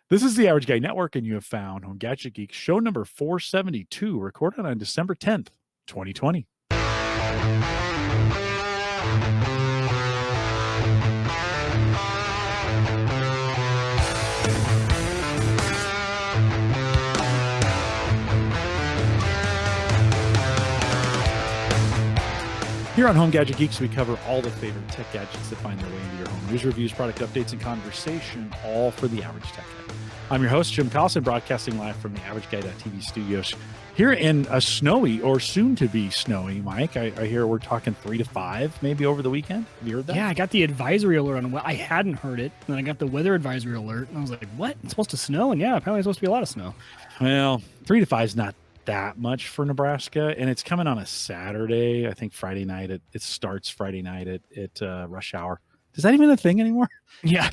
This is the Average Guy Network, and you have found on Gadget Geeks show number 472, recorded on December 10th, 2020. Here on Home Gadget Geeks, we cover all the favorite tech gadgets that find their way into your home. News, reviews, product updates, and conversation, all for the average tech guy. I'm your host, Jim Collison, broadcasting live from the AverageGuy.tv studios here in a snowy or soon-to-be snowy, Mike. I hear we're talking 3 to 5 maybe over the weekend. Have you heard that? Yeah, I got the advisory alert on. I hadn't heard it. And then I got the weather advisory alert, and I was like, what? It's supposed to snow? And yeah, apparently it's supposed to be a lot of snow. Well, 3 to 5 is not that much for Nebraska, and it's coming on a Saturday. I think Friday night. It starts Friday night at rush hour. Is that even a thing anymore? Yeah.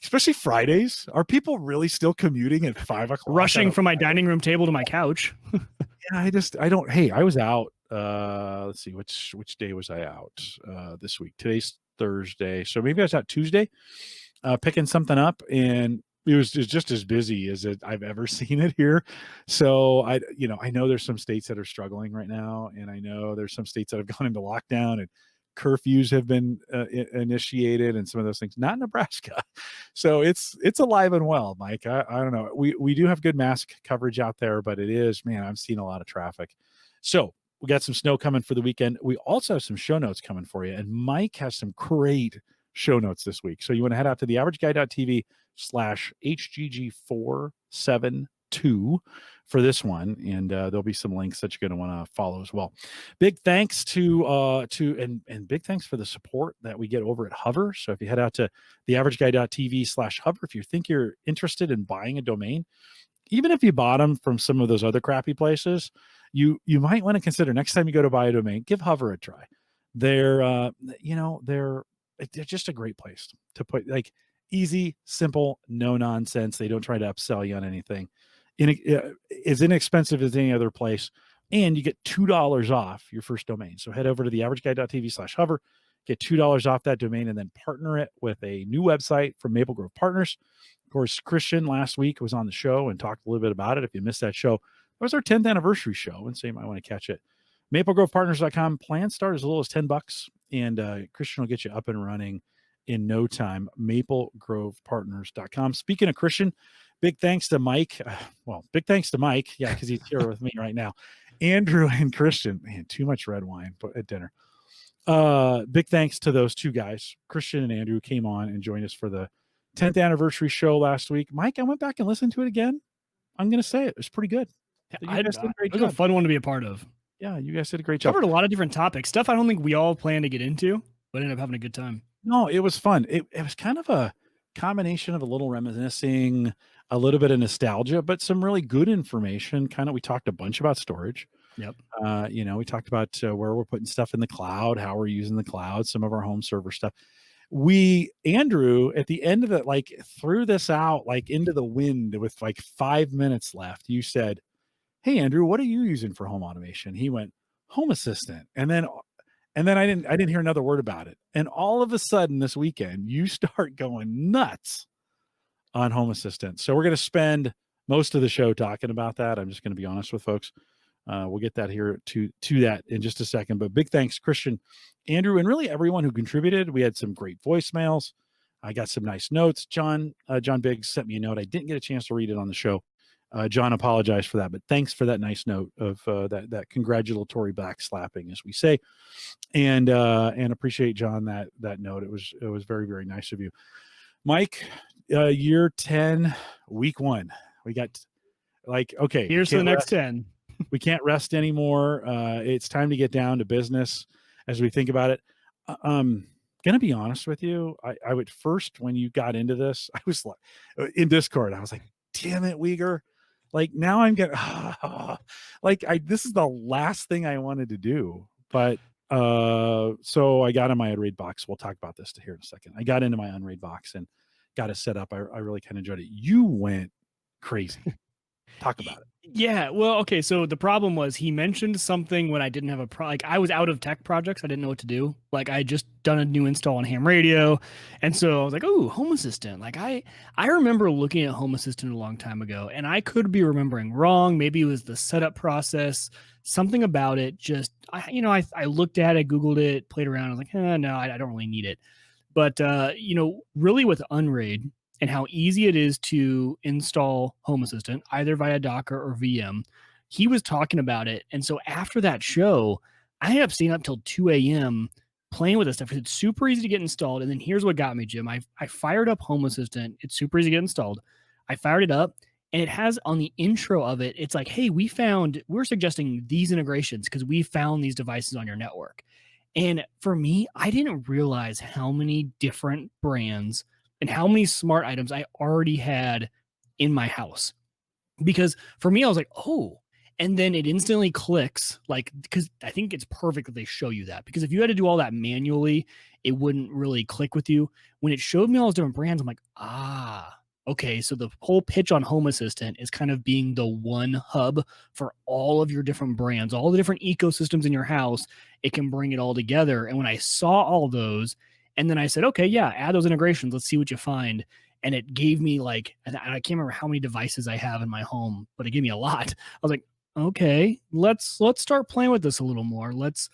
Especially Fridays. Are people really still commuting at 5 o'clock? Rushing from my dining room table to my couch. Yeah, I was out. Let's see, which day was I out this week? Today's Thursday. So maybe I was out Tuesday picking something up, and it was just as busy as I've ever seen it here. So I know there's some states that are struggling right now, and I know there's some states that have gone into lockdown and curfews have been initiated and some of those things. Not Nebraska. So it's alive and well, Mike. I don't know. We do have good mask coverage out there, but it is, man, I'm seeing a lot of traffic. So we got some snow coming for the weekend. We also have some show notes coming for you, and Mike has some great show notes this week. So you want to head out to the averageguy.tv/HGG472 for this one, and there'll be some links that you're going to want to follow as well. Big thanks to big thanks for the support that we get over at Hover. So if you head out to the averageguy.tv/Hover, if you think you're interested in buying a domain, even if you bought them from some of those other crappy places, you might want to consider next time you go to buy a domain, give Hover a try. They're just a great place to put, like, easy, simple, no nonsense. They don't try to upsell you on anything. As inexpensive as any other place, and you get $2 off your first domain. So head over to the averageguy.tv/Hover, get $2 off that domain, and then partner it with a new website from Maple Grove Partners. Of course, Christian last week was on the show and talked a little bit about it. If you missed that show, it was our 10th anniversary show, and so you might want to catch it. MapleGrovePartners.com. Plans start as little as $10, and Christian will get you up and running in no time. MapleGrovePartners.com. Speaking of Christian, big thanks to Mike. Big thanks to Mike. Yeah, because he's here with me right now. Andrew and Christian. Man, too much red wine at dinner. Big thanks to those two guys. Christian and Andrew came on and joined us for the 10th anniversary show last week. Mike, I went back and listened to it again. I'm going to say it was pretty good. It was a fun one to be a part of. Yeah, you guys did a great job. Covered a lot of different topics, stuff I don't think we all plan to get into, but ended up having a good time. No, it was fun. It was kind of a combination of a little reminiscing, a little bit of nostalgia, but some really good information. We talked a bunch about storage. Yep. We talked about where we're putting stuff in the cloud, how we're using the cloud, some of our home server stuff. Andrew, at the end of it, threw this out into the wind with 5 minutes left. You said, "Hey, Andrew, what are you using for home automation?" He went, "Home Assistant." And then I didn't hear another word about it. And all of a sudden this weekend, you start going nuts on Home Assistant. So we're going to spend most of the show talking about that. I'm just going to be honest with folks. We'll get that here to that in just a second. But big thanks, Christian, Andrew, and really everyone who contributed. We had some great voicemails. I got some nice notes. John Biggs sent me a note. I didn't get a chance to read it on the show. John apologized for that, but thanks for that nice note of that congratulatory backslapping, as we say, and appreciate, John, that note. It was very, very nice of you, Mike. Year 10, week 1. We got okay. Here's the next 10. We can't rest anymore. It's time to get down to business as we think about it. Gonna be honest with you. I would first, when you got into this, I was in Discord. I was like, "Damn it, Wieger." Now I'm getting this is the last thing I wanted to do. But so I got in my Unraid box. We'll talk about this here in a second. I got into my Unraid box and got it set up. I really kind of enjoyed it. You went crazy. Talk about it. Yeah, well, okay, so the problem was he mentioned something when I didn't have like I was out of tech projects, I didn't know what to do. Like I had just done a new install on ham radio, and so I was like, "Oh, Home Assistant." Like I remember looking at Home Assistant a long time ago, and I could be remembering wrong. Maybe it was the setup process, something about it just I looked at it, googled it, played around, I was like, no, I don't really need it. But really with Unraid and how easy it is to install Home Assistant, either via Docker or VM, he was talking about it. And so after that show, I ended up staying up till 2 a.m. playing with this stuff. It's super easy to get installed. And then here's what got me, Jim. I fired up Home Assistant. It's super easy to get installed. I fired it up, and it has on the intro of it, it's like, hey, we're suggesting these integrations because we found these devices on your network. And for me, I didn't realize how many different brands and how many smart items I already had in my house. Because for me, I was like, oh, and then it instantly clicks, like, because I think it's perfect that they show you that. Because if you had to do all that manually, it wouldn't really click with you. When it showed me all those different brands, I'm like, okay. So the whole pitch on Home Assistant is kind of being the one hub for all of your different brands, all the different ecosystems in your house. It can bring it all together. And when I saw all those, and then I said, okay, yeah, add those integrations. Let's see what you find. And it gave me like, I can't remember how many devices I have in my home, but it gave me a lot. I was like, okay, let's start playing with this a little more. Let's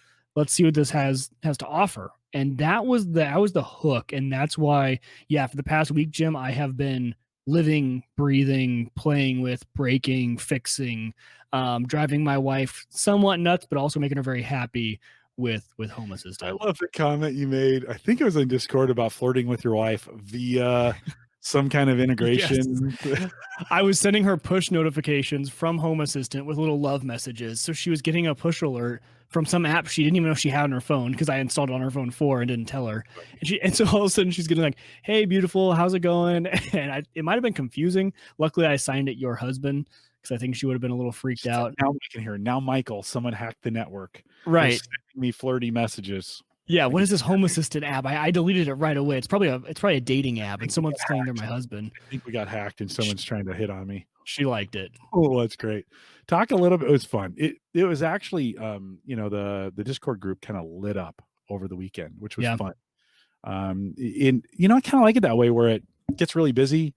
see what this has to offer. And that was the hook. And that's why, yeah, for the past week, Jim, I have been living, breathing, playing with, breaking, fixing, driving my wife somewhat nuts, but also making her very happy with Home Assistant. I love the comment you made. I think it was in Discord about flirting with your wife via some kind of integration. Yes. I was sending her push notifications from Home Assistant with little love messages. So she was getting a push alert from some app she didn't even know she had on her phone because I installed it on her phone 4 and didn't tell her. And so all of a sudden she's getting like, "Hey, beautiful, how's it going?" And it might have been confusing. Luckily, I signed it your husband because I think she would have been a little freaked out. Now I can hear. Now, Michael, someone hacked the network. Right. They're sending me flirty messages. Yeah, what is this Home Assistant app? I deleted it right away. It's probably a dating app, and someone's saying they're my husband. I think we got hacked, and someone's trying to hit on me. She liked it. Oh, that's great. Talk a little bit. It was fun. It was actually, the Discord group kind of lit up over the weekend, which was fun. I kind of like it that way, where it gets really busy,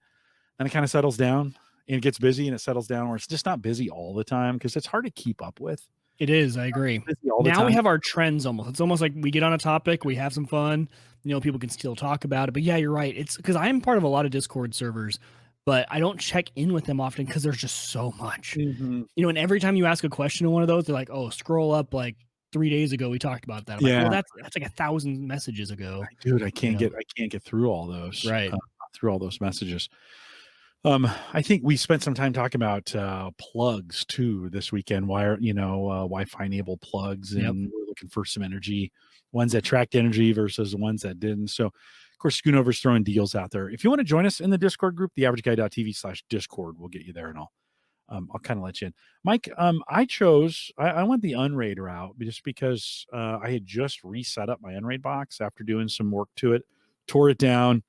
and it kind of settles down, and it gets busy, and it settles down, where it's just not busy all the time because it's hard to keep up with. It is. I agree. Now we have our trends almost. It's almost like we get on a topic, we have some fun. People can still talk about it. But yeah, you're right. It's because I'm part of a lot of Discord servers, but I don't check in with them often because there's just so much. Mm-hmm. And every time you ask a question in one of those, they're like, "Oh, scroll up like 3 days ago we talked about that." I'm like, well, that's like 1,000 messages ago. Dude, I can't get through all those. Right. Through all those messages. I think we spent some time talking about plugs too this weekend. Wi-Fi enabled plugs, and we're looking for some energy, ones that tracked energy versus the ones that didn't. So, of course, Schoonover's throwing deals out there. If you want to join us in the Discord group, theaverageguy.tv/Discord, we'll get you there, and I'll kind of let you in. Mike, I went the Unraid route just because I had just reset up my Unraid box after doing some work to it, tore it down,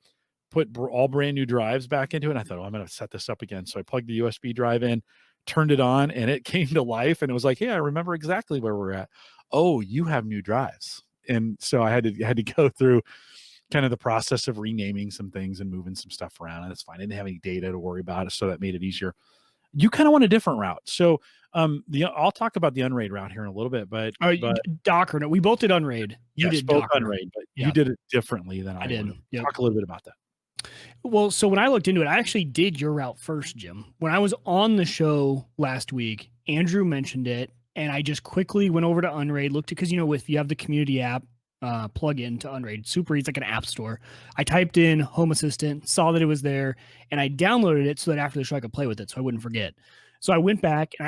put all brand new drives back into it. And I thought, I'm going to set this up again. So I plugged the USB drive in, turned it on, and it came to life. And it was like, hey, I remember exactly where we're at. Oh, you have new drives. And so I had to go through kind of the process of renaming some things and moving some stuff around. And it's fine. I didn't have any data to worry about, so that made it easier. You kind of want a different route. So I'll talk about the Unraid route here in a little bit, but Docker. No, we both did Unraid. You did both Unraid, but you did it differently than I did. Yep. Talk a little bit about that. Well, so when I looked into it, I actually did your route first, Jim. When I was on the show last week, Andrew mentioned it, and I just quickly went over to Unraid, looked at, because if you have the community app plug-in to Unraid, super easy, like an app store. I typed in Home Assistant, saw that it was there, and I downloaded it so that after the show I could play with it, so I wouldn't forget. So I went back and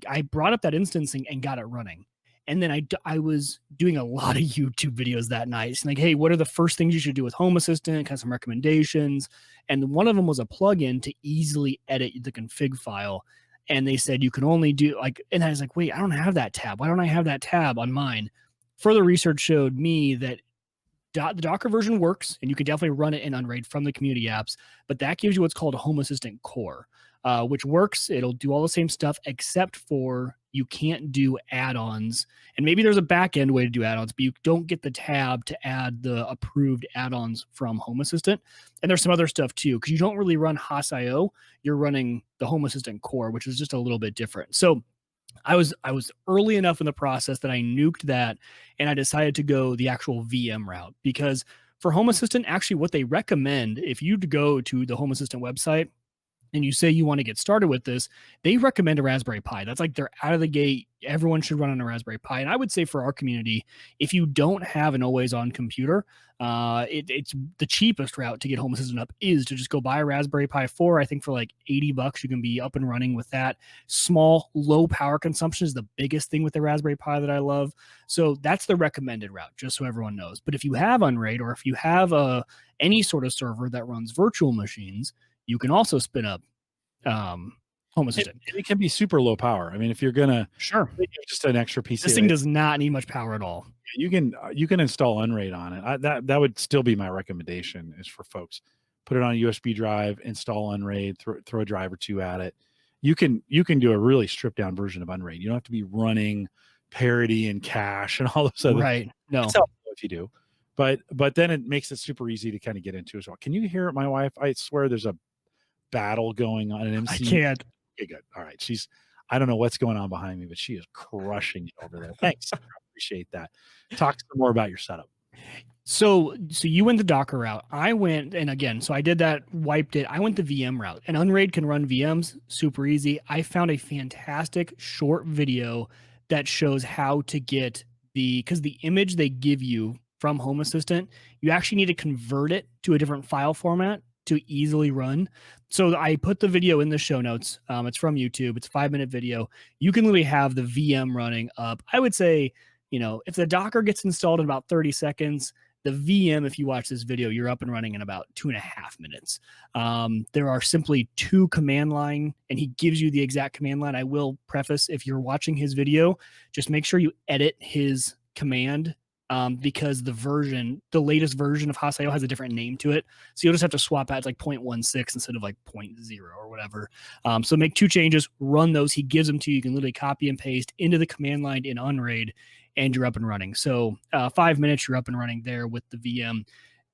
I brought up that instance and got it running. And then I was doing a lot of YouTube videos that night. So like, hey, what are the first things you should do with Home Assistant? Kind of some recommendations. And one of them was a plugin to easily edit the config file. And they said you can only do and I was like, wait, I don't have that tab. Why don't I have that tab on mine? Further research showed me that the Docker version works, and you can definitely run it in Unraid from the community apps, but that gives you what's called a Home Assistant core, which works. It'll do all the same stuff, except for you can't do add-ons. And maybe there's a back-end way to do add-ons, but you don't get the tab to add the approved add-ons from Home Assistant. And there's some other stuff too, because you don't really run Haas.io. You're running the Home Assistant core, which is just a little bit different. So I was early enough in the process that I nuked that, and I decided to go the actual VM route, because for Home Assistant, actually what they recommend, if you go to the Home Assistant website and you say you want to get started with this, they recommend a Raspberry Pi. That's like they're out of the gate. Everyone should run on a Raspberry Pi. And I would say for our community, if you don't have an always on computer, it's the cheapest route to get Home Assistant up is to just go buy a Raspberry Pi 4. I think for like $80, you can be up and running with that. Small, low power consumption is the biggest thing with the Raspberry Pi that I love. So that's the recommended route, just so everyone knows. But if you have Unraid, or if you have any sort of server that runs virtual machines, you can also spin up Home Assistant. It can be super low power. I mean, if you're gonna just an extra PC, this thing does not need much power at all. You can install Unraid on it. That would still be my recommendation, is for folks, put it on a USB drive, install Unraid, throw a drive or two at it. You can do a really stripped down version of Unraid. You don't have to be running parity and cache and all those other right. No, it's helpful if you do, but then it makes it super easy to kind of get into as well. Can you hear my wife? I swear there's a battle going on in MC. I can't. Okay, good. All right. I don't know what's going on behind me, but she is crushing it over there. Thanks. I appreciate that. Talk some more about your setup. So you went the Docker route. I went, and again, so I did that, wiped it. I went the VM route, and Unraid can run VMs super easy. I found a fantastic short video that shows how to get because the image they give you from Home Assistant, you actually need to convert it to a different file format to easily run. So I put the video in the show notes. It's from YouTube. It's a 5-minute video. You can literally have the VM running up. I would say, if the Docker gets installed in about 30 seconds, the VM, if you watch this video, you're up and running in about 2.5 minutes. There are simply 2 command line, and he gives you the exact command line. I will preface, if you're watching his video, just make sure you edit his command, because the latest version of Haas.io has a different name to it. So you'll just have to swap out. It's like 0.16 instead of like 0.0 or whatever. So make 2 changes, run those. He gives them to you. You can literally copy and paste into the command line in Unraid, and you're up and running. So 5 minutes, you're up and running there with the VM.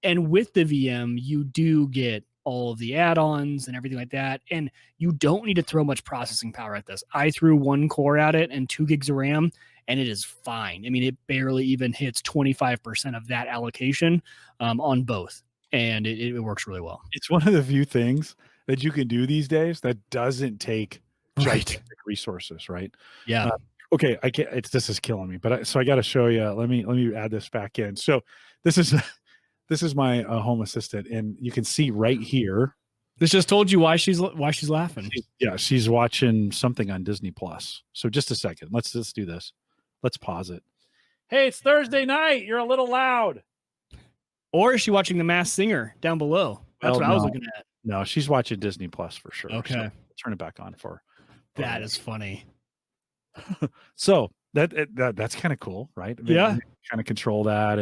And with the VM, you do get all of the add-ons and everything like that. And you don't need to throw much processing power at this. I threw 1 core at it and 2 gigs of RAM, and it is fine. I mean, it barely even hits 25% of that allocation on both. And it works really well. It's one of the few things that you can do these days that doesn't take gigantic resources, right? Yeah. Okay, I can't. This is killing me. But so I got to show you. Let me add this back in. So this is my Home Assistant, and you can see right here. This just told you why she's laughing. She's watching something on Disney Plus. So just a second. Let's just do this. Let's pause it. Hey, it's Thursday night. You're a little loud. Or is she watching The Masked Singer down below? That's what I was looking at. No, she's watching Disney Plus for sure. Okay. So turn it back on for her. That is funny. So that's kind of cool, right? I mean, yeah. Kind of control that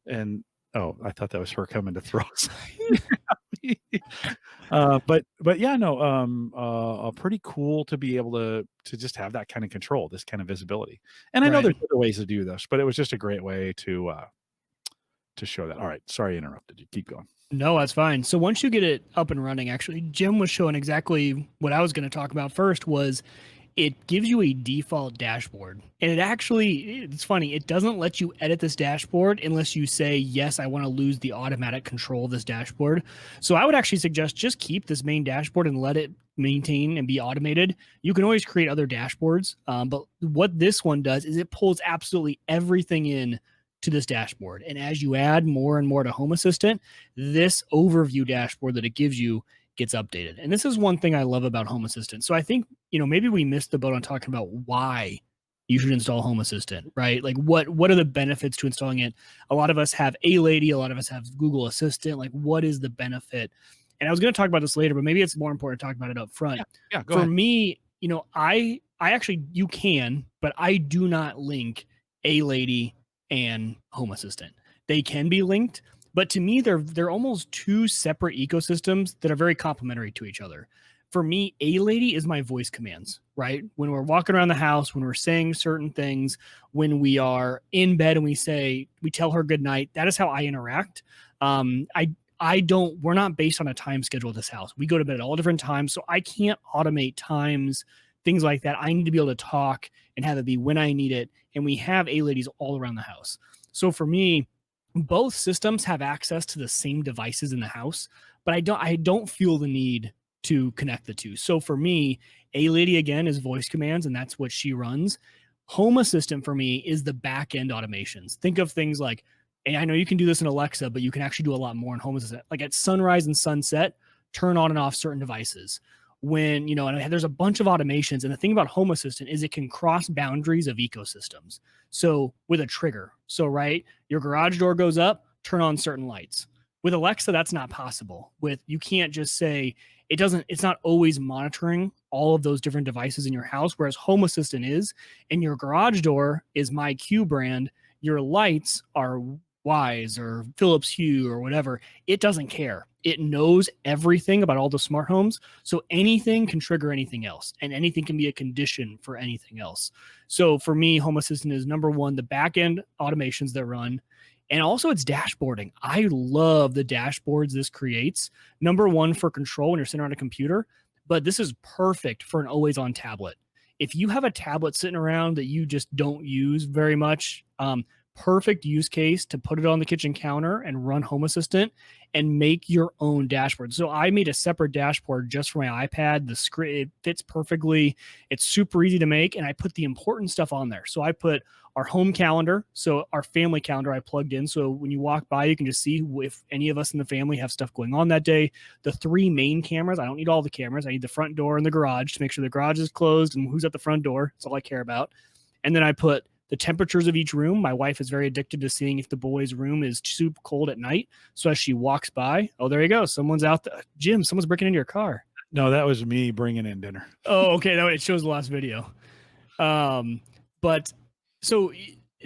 and oh, I thought that was her coming to throw us. But yeah, no, pretty cool to be able to just have that kind of control, this kind of visibility. And I know there's other ways to do this, but it was just a great way to show that. All right, sorry I interrupted you. Keep going. No, that's fine. So once you get it up and running, actually, Jim was showing exactly what I was going to talk about first. Was it gives you a default dashboard, and it's funny. It doesn't let you edit this dashboard unless you say, yes, I want to lose the automatic control of this dashboard. So I would actually suggest just keep this main dashboard and let it maintain and be automated. You can always create other dashboards. But what this one does is it pulls absolutely everything in to this dashboard. And as you add more and more to Home Assistant, this overview dashboard that it gives you gets updated. And this is one thing I love about Home Assistant. So I think, maybe we missed the boat on talking about why you should install Home Assistant, right? Like what are the benefits to installing it? A lot of us have A-Lady, a lot of us have Google Assistant. Like, what is the benefit? And I was going to talk about this later, but maybe it's more important to talk about it up front. Yeah, go ahead. For me, I actually, you can, but I do not link A-Lady and Home Assistant. they can be linked, but to me, they're almost two separate ecosystems that are very complementary to each other. For me, A Lady is my voice commands, right? When we're walking around the house, when we're saying certain things, when we are in bed and we tell her good night, that is how I interact. We're not based on a time schedule at this house. We go to bed at all different times, so I can't automate times, things like that. I need to be able to talk and have it be when I need it. And we have A Ladies all around the house. So for me, both systems have access to the same devices in the house, but I don't feel the need to connect the two. So for me, A Lady again is voice commands, and that's what she runs. Home Assistant for me is the back end automations. Think of things like, and I know you can do this in Alexa, but you can actually do a lot more in Home Assistant. Like at sunrise and sunset, turn on and off certain devices. When, and there's a bunch of automations. And the thing about Home Assistant is it can cross boundaries of ecosystems. So with a trigger, right, your garage door goes up, turn on certain lights. With Alexa, that's not possible. You can't just say, it's not always monitoring all of those different devices in your house, whereas Home Assistant is, and your garage door is my Q brand. Your lights are Wise or Philips Hue or whatever. It doesn't care. It knows everything about all the smart homes. So anything can trigger anything else, and anything can be a condition for anything else. So for me, Home Assistant is number one, the back end automations that run. And also it's dashboarding. I love the dashboards this creates. Number one for control when you're sitting on a computer, but this is perfect for an always on tablet. If you have a tablet sitting around that you just don't use very much, perfect use case to put it on the kitchen counter and run Home Assistant and make your own dashboard. So I made a separate dashboard just for my iPad. The script, it fits perfectly. It's super easy to make. And I put the important stuff on there. So I put our home calendar. So our family calendar I plugged in. So when you walk by, you can just see if any of us in the family have stuff going on that day. The 3 main cameras. I don't need all the cameras. I need the front door and the garage to make sure the garage is closed and who's at the front door. That's all I care about. And then I put the temperatures of each room. My wife is very addicted to seeing if the boys' room is super cold at night. So as she walks by, oh, there you go. Someone's out there. Jim, someone's breaking into your car. No, that was me bringing in dinner. Oh, okay. No, it shows the last video. But so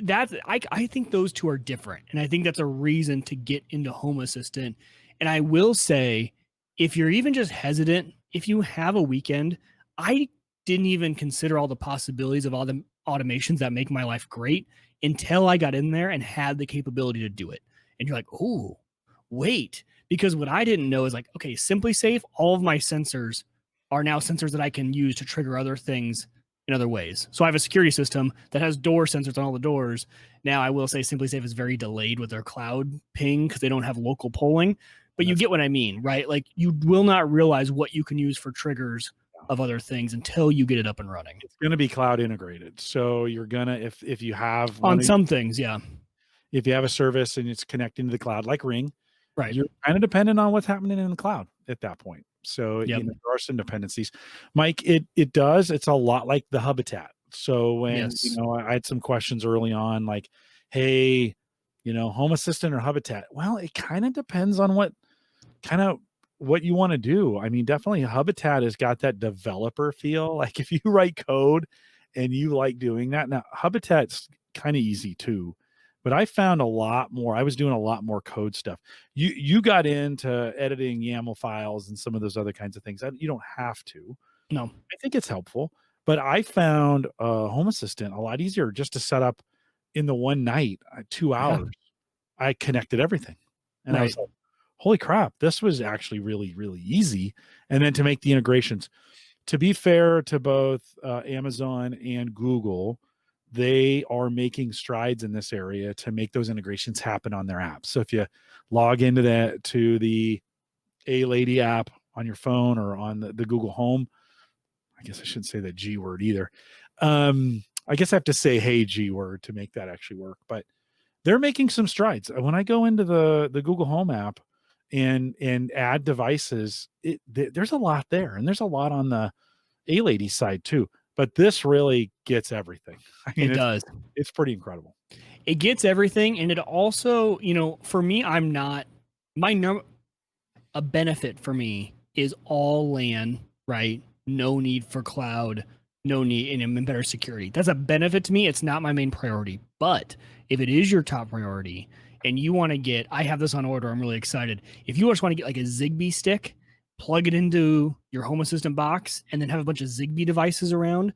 I think those two are different. And I think that's a reason to get into Home Assistant. And I will say, if you're even just hesitant, if you have a weekend, I didn't even consider all the possibilities of all the automations that make my life great until I got in there and had the capability to do it. And you're like, oh, wait, because what I didn't know is like, okay, Simply Safe, all of my sensors are now sensors that I can use to trigger other things in other ways. So I have a security system that has door sensors on all the doors. Now I will say Simply Safe is very delayed with their cloud ping because they don't have local polling, but you get what I mean, right? Like you will not realize what you can use for triggers of other things until you get it up and running. It's going to be cloud integrated. So you're going to, if you have on some things, yeah. If you have a service and it's connecting to the cloud like Ring, right, you're kind of dependent on what's happening in the cloud at that point. So yep. there are some dependencies. Mike, it's a lot like the Hubitat. So when, I had some questions early on, like, hey, Home Assistant or Hubitat? Well, it kind of depends on what you want to do. I mean, definitely Hubitat has got that developer feel. Like if you write code and you like doing that, now Hubitat's kind of easy too, but I found I was doing a lot more code stuff. You got into editing YAML files and some of those other kinds of things. You don't have to. No, I think it's helpful, but I found Home Assistant a lot easier just to set up in the one night, 2 hours. Yeah. I connected everything and I was like, holy crap, this was actually really, really easy. And then to make the integrations, to be fair to both Amazon and Google, they are making strides in this area to make those integrations happen on their apps. So if you log into the A Lady app on your phone or on the Google Home, I guess I shouldn't say that G word either. I guess I have to say, hey, G word to make that actually work, but they're making some strides. When I go into the Google Home app, and add devices, there's a lot there, and there's a lot on the A Lady side too, but this really gets everything. I mean, it does. It's pretty incredible. It gets everything, and it also, for me, a benefit for me is all LAN, right? No need for cloud, no need, and better security. That's a benefit to me. It's not my main priority, but if it is your top priority, and you want to get, I have this on order. I'm really excited. If you just want to get like a Zigbee stick, plug it into your Home Assistant box, and then have a bunch of Zigbee devices around,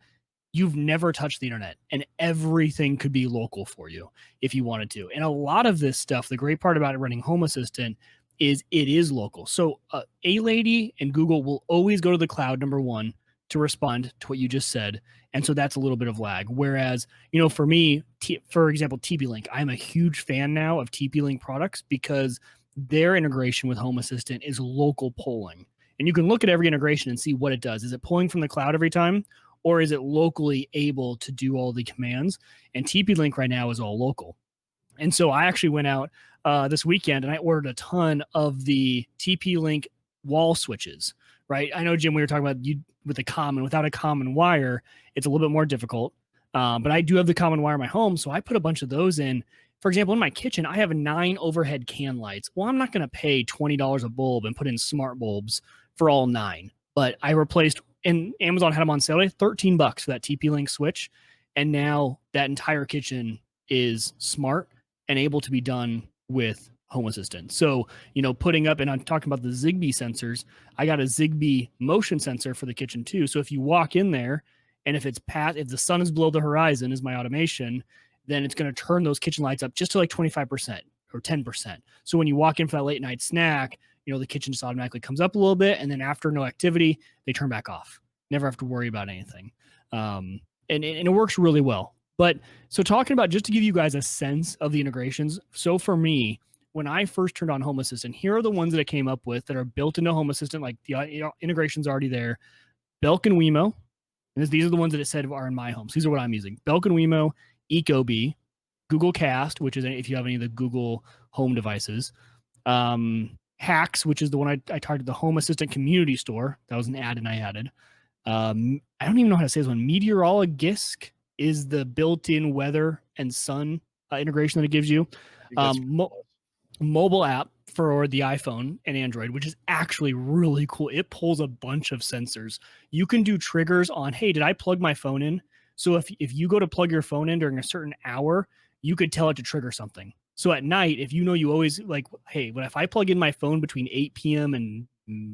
you've never touched the internet, and everything could be local for you if you wanted to. And a lot of this stuff, the great part about it running Home Assistant is it is local. So A-Lady and Google will always go to the cloud, number one, to respond to what you just said. And so that's a little bit of lag. Whereas, you know, for me, for example, TP-Link, I'm a huge fan now of TP-Link products because their integration with Home Assistant is local polling. And you can look at every integration and see what it does. Is it pulling from the cloud every time? Or is it locally able to do all the commands? And TP-Link right now is all local. And so I actually went out this weekend and I ordered a ton of the TP-Link wall switches, right? I know, Jim, we were talking about you with without a common wire, it's a little bit more difficult. But I do have the common wire in my home. So I put a bunch of those in. For example, in my kitchen, I have 9 overhead can lights. Well, I'm not going to pay $20 a bulb and put in smart bulbs for all 9. But I replaced, and Amazon had them on sale, $13 for that TP-Link switch. And now that entire kitchen is smart and able to be done with Home Assistant. So, you know, putting up, and I'm talking about the Zigbee sensors, I got a Zigbee motion sensor for the kitchen too. So if you walk in there and if the sun is below the horizon is my automation, then it's going to turn those kitchen lights up just to like 25% or 10%. So when you walk in for that late night snack, you know, the kitchen just automatically comes up a little bit. And then after no activity, they turn back off. Never have to worry about anything. And it works really well. But so talking about, just to give you guys a sense of the integrations. So for me, when I first turned on Home Assistant, here are the ones that I came up with that are built into Home Assistant, like the integration's already there. Belk and Wemo. And these are the ones that it said are in my homes. These are what I'm using. Belk and Wemo, Ecobee, Google Cast, which is if you have any of the Google Home devices. Hacks, which is the one I targeted, the Home Assistant Community Store. That was an ad and I added. I don't even know how to say this one. Meteorologisk is the built-in weather and sun integration that it gives you. Mobile app for the iPhone and Android, which is actually really cool. It pulls a bunch of sensors. You can do triggers on, hey, did I plug my phone in? So if you go to plug your phone in during a certain hour, you could tell it to trigger something. So at night, if you know you always like, hey, but if I plug in my phone between 8 p.m. and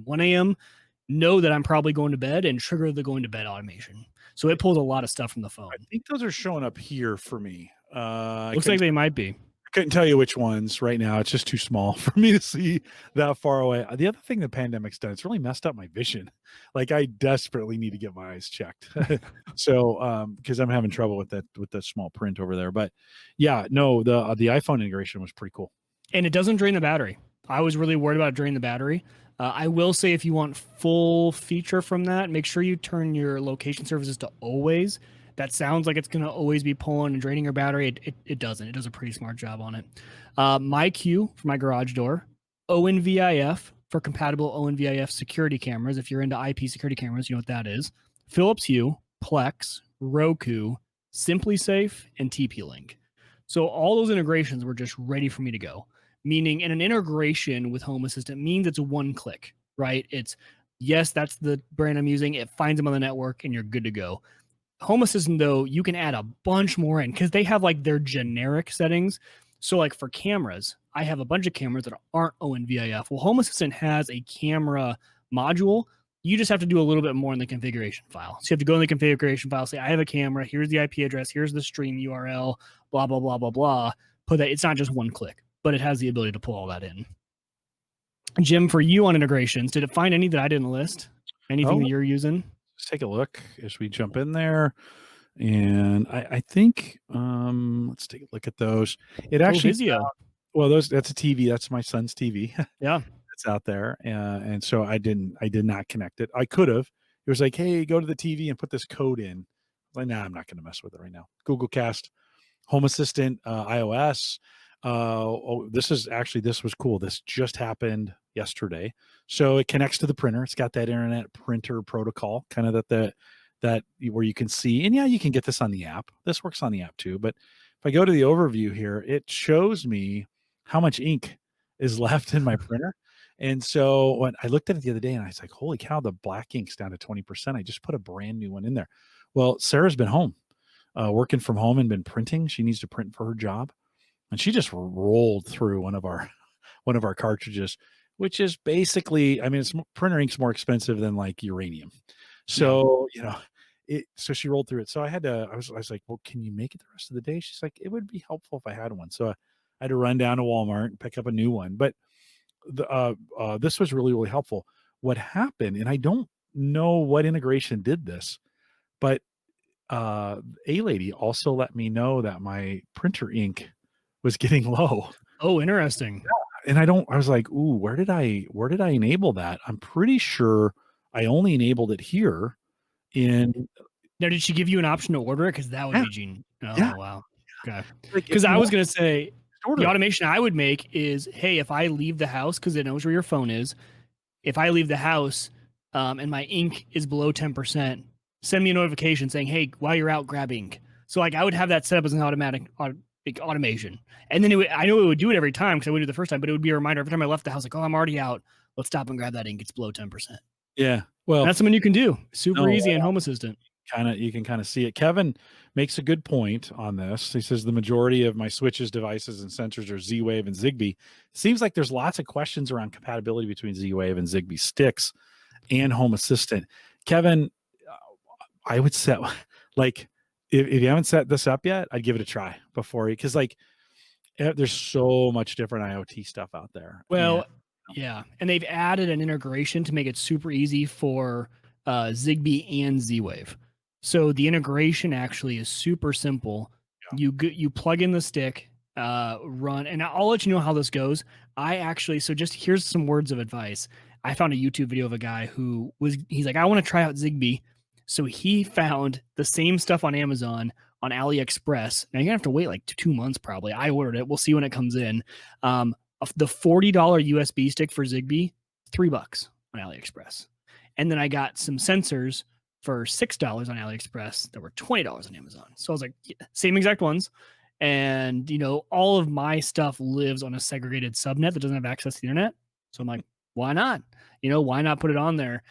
1 a.m., know that I'm probably going to bed and trigger the going to bed automation. So it pulls a lot of stuff from the phone. I think those are showing up here for me. Looks like they might be. I couldn't tell you which ones right now. It's just too small for me to see that far away. The other thing the pandemic's done, it's really messed up my vision. Like I desperately need to get my eyes checked. So, because I'm having trouble with that small print over there. But yeah, no, the iPhone integration was pretty cool. And it doesn't drain the battery. I was really worried about it draining the battery. I will say if you want full feature from that, make sure you turn your location services to always. That sounds like it's going to always be pulling and draining your battery. It doesn't. It does a pretty smart job on it. MyQ for my garage door. ONVIF for compatible ONVIF security cameras. If you're into IP security cameras, you know what that is. Philips Hue, Plex, Roku, Simply Safe, and TP-Link. So all those integrations were just ready for me to go. Meaning, and an integration with Home Assistant means it's one click, right? It's, yes, that's the brand I'm using. It finds them on the network and you're good to go. Home Assistant, though, you can add a bunch more in because they have like their generic settings. So like for cameras, I have a bunch of cameras that aren't ONVIF. Well, Home Assistant has a camera module. You just have to do a little bit more in the configuration file. So you have to go in the configuration file, say, I have a camera. Here's the IP address. Here's the stream URL, blah, blah, blah, blah, blah. Put that. It's not just one click, but it has the ability to pull all that in. Jim, for you on integrations, did it find any that I didn't list? Anything that you're using? Let's take a look as we jump in there. And I think let's take a look at those. It actually that's a TV. That's my son's TV. Yeah. It's out there. And so I did not connect it. I could have. It was like, hey, go to the TV and put this code in. Like, nah, I'm not going to mess with it right now. Google Cast, Home Assistant, iOS. This was cool. This just happened yesterday. So it connects to the printer. It's got that internet printer protocol, kind of that where you can see, and yeah, you can get this on the app. This works on the app too. But if I go to the overview here, it shows me how much ink is left in my printer. And so when I looked at it the other day and I was like, holy cow, the black ink's down to 20%. I just put a brand new one in there. Well, Sarah's been home, working from home and been printing. She needs to print for her job. and she just rolled through one of our cartridges, which is basically, I mean, printer ink's more expensive than like uranium. So, so she rolled through it. So I was like, well, can you make it the rest of the day? She's like, it would be helpful if I had one. So I had to run down to Walmart and pick up a new one. But this was really, really helpful. What happened, and I don't know what integration did this, but a lady also let me know that my printer ink was getting low. Oh, interesting. And I was like, ooh, where did I enable that? I'm pretty sure I only enabled it here in. Now, did she give you an option to order it? Because that would Yeah, be genius. Oh, yeah. wow. Okay. Like, if Because you I was want going to say to order the it. automation I would make is, hey, if I leave the house, because it knows where your phone is, if I leave the house and my ink is below 10%, send me a notification saying, hey, while you're out, grab ink. So like I would have that set up as an automation. And then I know it would do it every time because I would do it the first time, but it would be a reminder every time I left the house, like, oh, I'm already out. Let's stop and grab that ink. It's below 10%. Yeah. Well, And that's something you can do. Super no, easy in Home Assistant. you can kind of see it. Kevin makes a good point on this. He says the majority of my switches, devices, and sensors are Z-Wave and Zigbee. It seems like there's lots of questions around compatibility between Z-Wave and Zigbee sticks and Home Assistant. Kevin, I would set like if you haven't set this up yet, I'd give it a try before you, because like there's so much different IoT stuff out there. Well, yeah. And they've added an integration to make it super easy for Zigbee and Z-Wave. So the integration actually is super simple. Yeah. You plug in the stick, run, and I'll let you know how this goes. So just here's some words of advice. I found a YouTube video of a guy he's like, I want to try out Zigbee. So he found the same stuff on Amazon, on AliExpress. Now you're gonna have to wait like 2 months probably. I ordered it. We'll see when it comes in. The $40 USB stick for Zigbee, $3 on AliExpress. And then I got some sensors for $6 on AliExpress that were $20 on Amazon. So I was like, yeah, same exact ones. And, all of my stuff lives on a segregated subnet that doesn't have access to the internet. So I'm like, why not? Why not put it on there?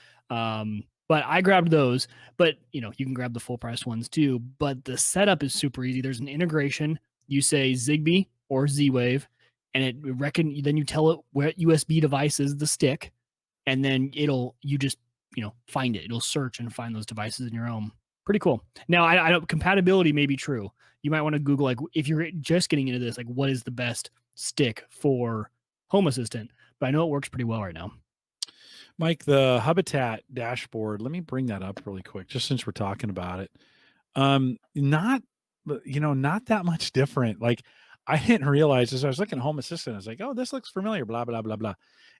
But I grabbed those, but you can grab the full price ones too. But the setup is super easy. There's an integration. You say Zigbee or Z-Wave, and then you tell it what USB device is the stick, and then you just find it. It'll search and find those devices in your home. Pretty cool. Now I know compatibility may be true. You might want to Google, like, if you're just getting into this, like, what is the best stick for Home Assistant? But I know it works pretty well right now. Mike, the Hubitat dashboard, let me bring that up really quick, just since we're talking about it. Not that much different. Like, I didn't realize, as I was looking at Home Assistant, I was like, oh, this looks familiar, blah, blah, blah, blah.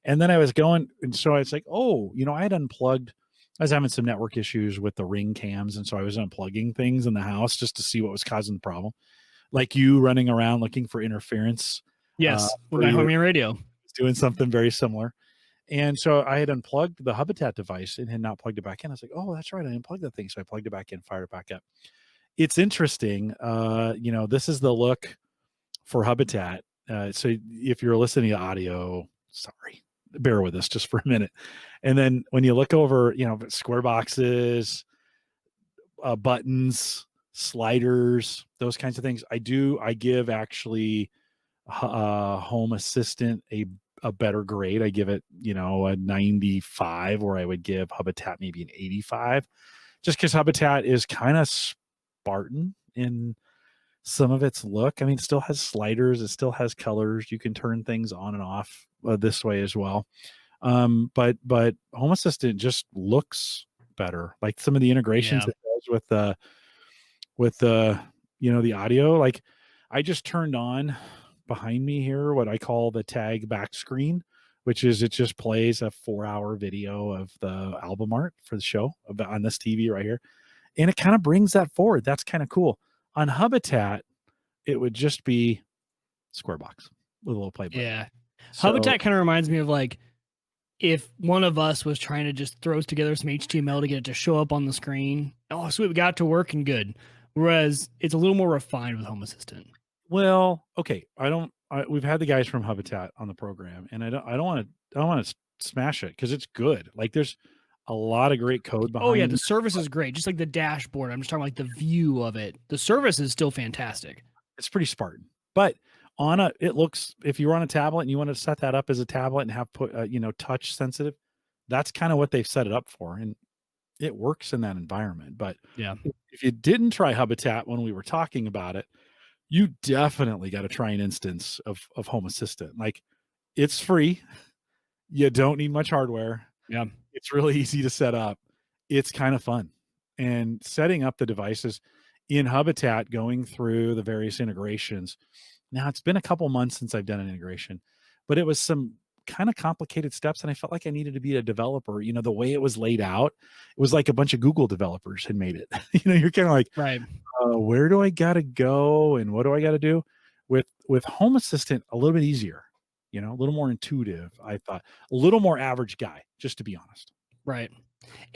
And then I was going, and so I was like, oh, I had unplugged. I was having some network issues with the Ring cams, and so I was unplugging things in the house just to see what was causing the problem. Like you running around looking for interference. Yes, with my home radio. Doing something very similar. And so I had unplugged the Hubitat device and had not plugged it back in. I was like, oh, that's right, I unplugged that thing. So I plugged it back in, fired it back up. It's interesting. This is the look for Hubitat. So if you're listening to audio, sorry, bear with us just for a minute. And then when you look over, square boxes, buttons, sliders, those kinds of things, I give actually Home Assistant a better grade. I give it, a 95, where I would give Hubitat maybe an 85, just because Hubitat is kind of Spartan in some of its look. I mean, it still has sliders, it still has colors. You can turn things on and off this way as well. But Home Assistant just looks better. Like some of the integrations it does with the audio. Like I just turned on behind me here what I call the tag back screen, which is it just plays a 4-hour video of the album art for the show on this TV right here. And it kind of brings that forward. That's kind of cool. On Hubitat, it would just be square box with a little play button. Yeah. Hubitat kind of reminds me of like if one of us was trying to just throw together some HTML to get it to show up on the screen. Oh, sweet, we got it to work and good. Whereas it's a little more refined with Home Assistant. Well, okay. We've had the guys from Hubitat on the program, and I don't want to smash it because it's good. Like there's a lot of great code behind. Oh yeah, the service is great. Just like the dashboard. I'm just talking like the view of it. The service is still fantastic. It's pretty Spartan. But it looks, if you're on a tablet and you want to set that up as a tablet and have touch sensitive, that's kind of what they've set it up for. And it works in that environment. But Yeah. if you didn't try Hubitat when we were talking about it, you definitely got to try an instance of Home Assistant. Like, it's free. You don't need much hardware. Yeah. It's really easy to set up. It's kind of fun. And setting up the devices in Hubitat, going through the various integrations. Now, it's been a couple months since I've done an integration, but it was some kind of complicated steps, and I felt like I needed to be a developer. The way it was laid out, it was like a bunch of Google developers had made it. You're kind of like, Right. Where do I got to go and what do I got to do? With Home Assistant, a little bit easier, a little more intuitive. I thought a little more average guy, just to be honest. Right.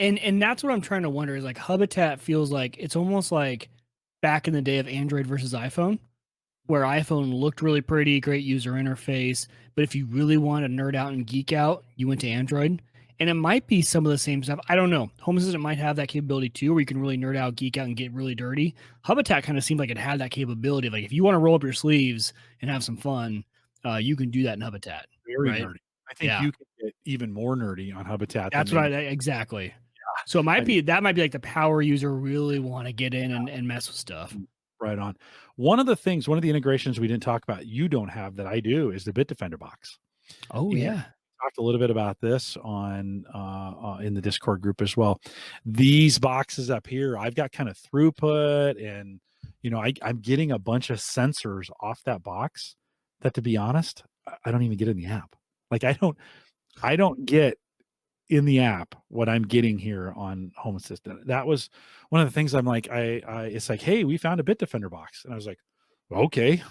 And that's what I'm trying to wonder is like Hubitat feels like it's almost like back in the day of Android versus iPhone, where iPhone looked really pretty, great user interface. But if you really want to nerd out and geek out, you went to Android. And it might be some of the same stuff. I don't know. Home Assistant might have that capability too, where you can really nerd out, geek out, and get really dirty. Hubitat kind of seemed like it had that capability. Like if you want to roll up your sleeves and have some fun, you can do that in Hubitat. Very right? nerdy. I think you can get even more nerdy on Hubitat. That's what exactly. Yeah. So it might be like the power user really want to get in and mess with stuff. Right on. One of the integrations we didn't talk about, you don't have that I do, is the Bitdefender box. Oh, and yeah. Talked a little bit about this on in the Discord group as well. These boxes up here, I've got kind of throughput, and I'm getting a bunch of sensors off that box that, to be honest, I don't even get in the app. Like I don't get in the app what I'm getting here on Home Assistant. That was one of the things I'm like, it's like, hey, we found a Bitdefender box. And I was like, okay,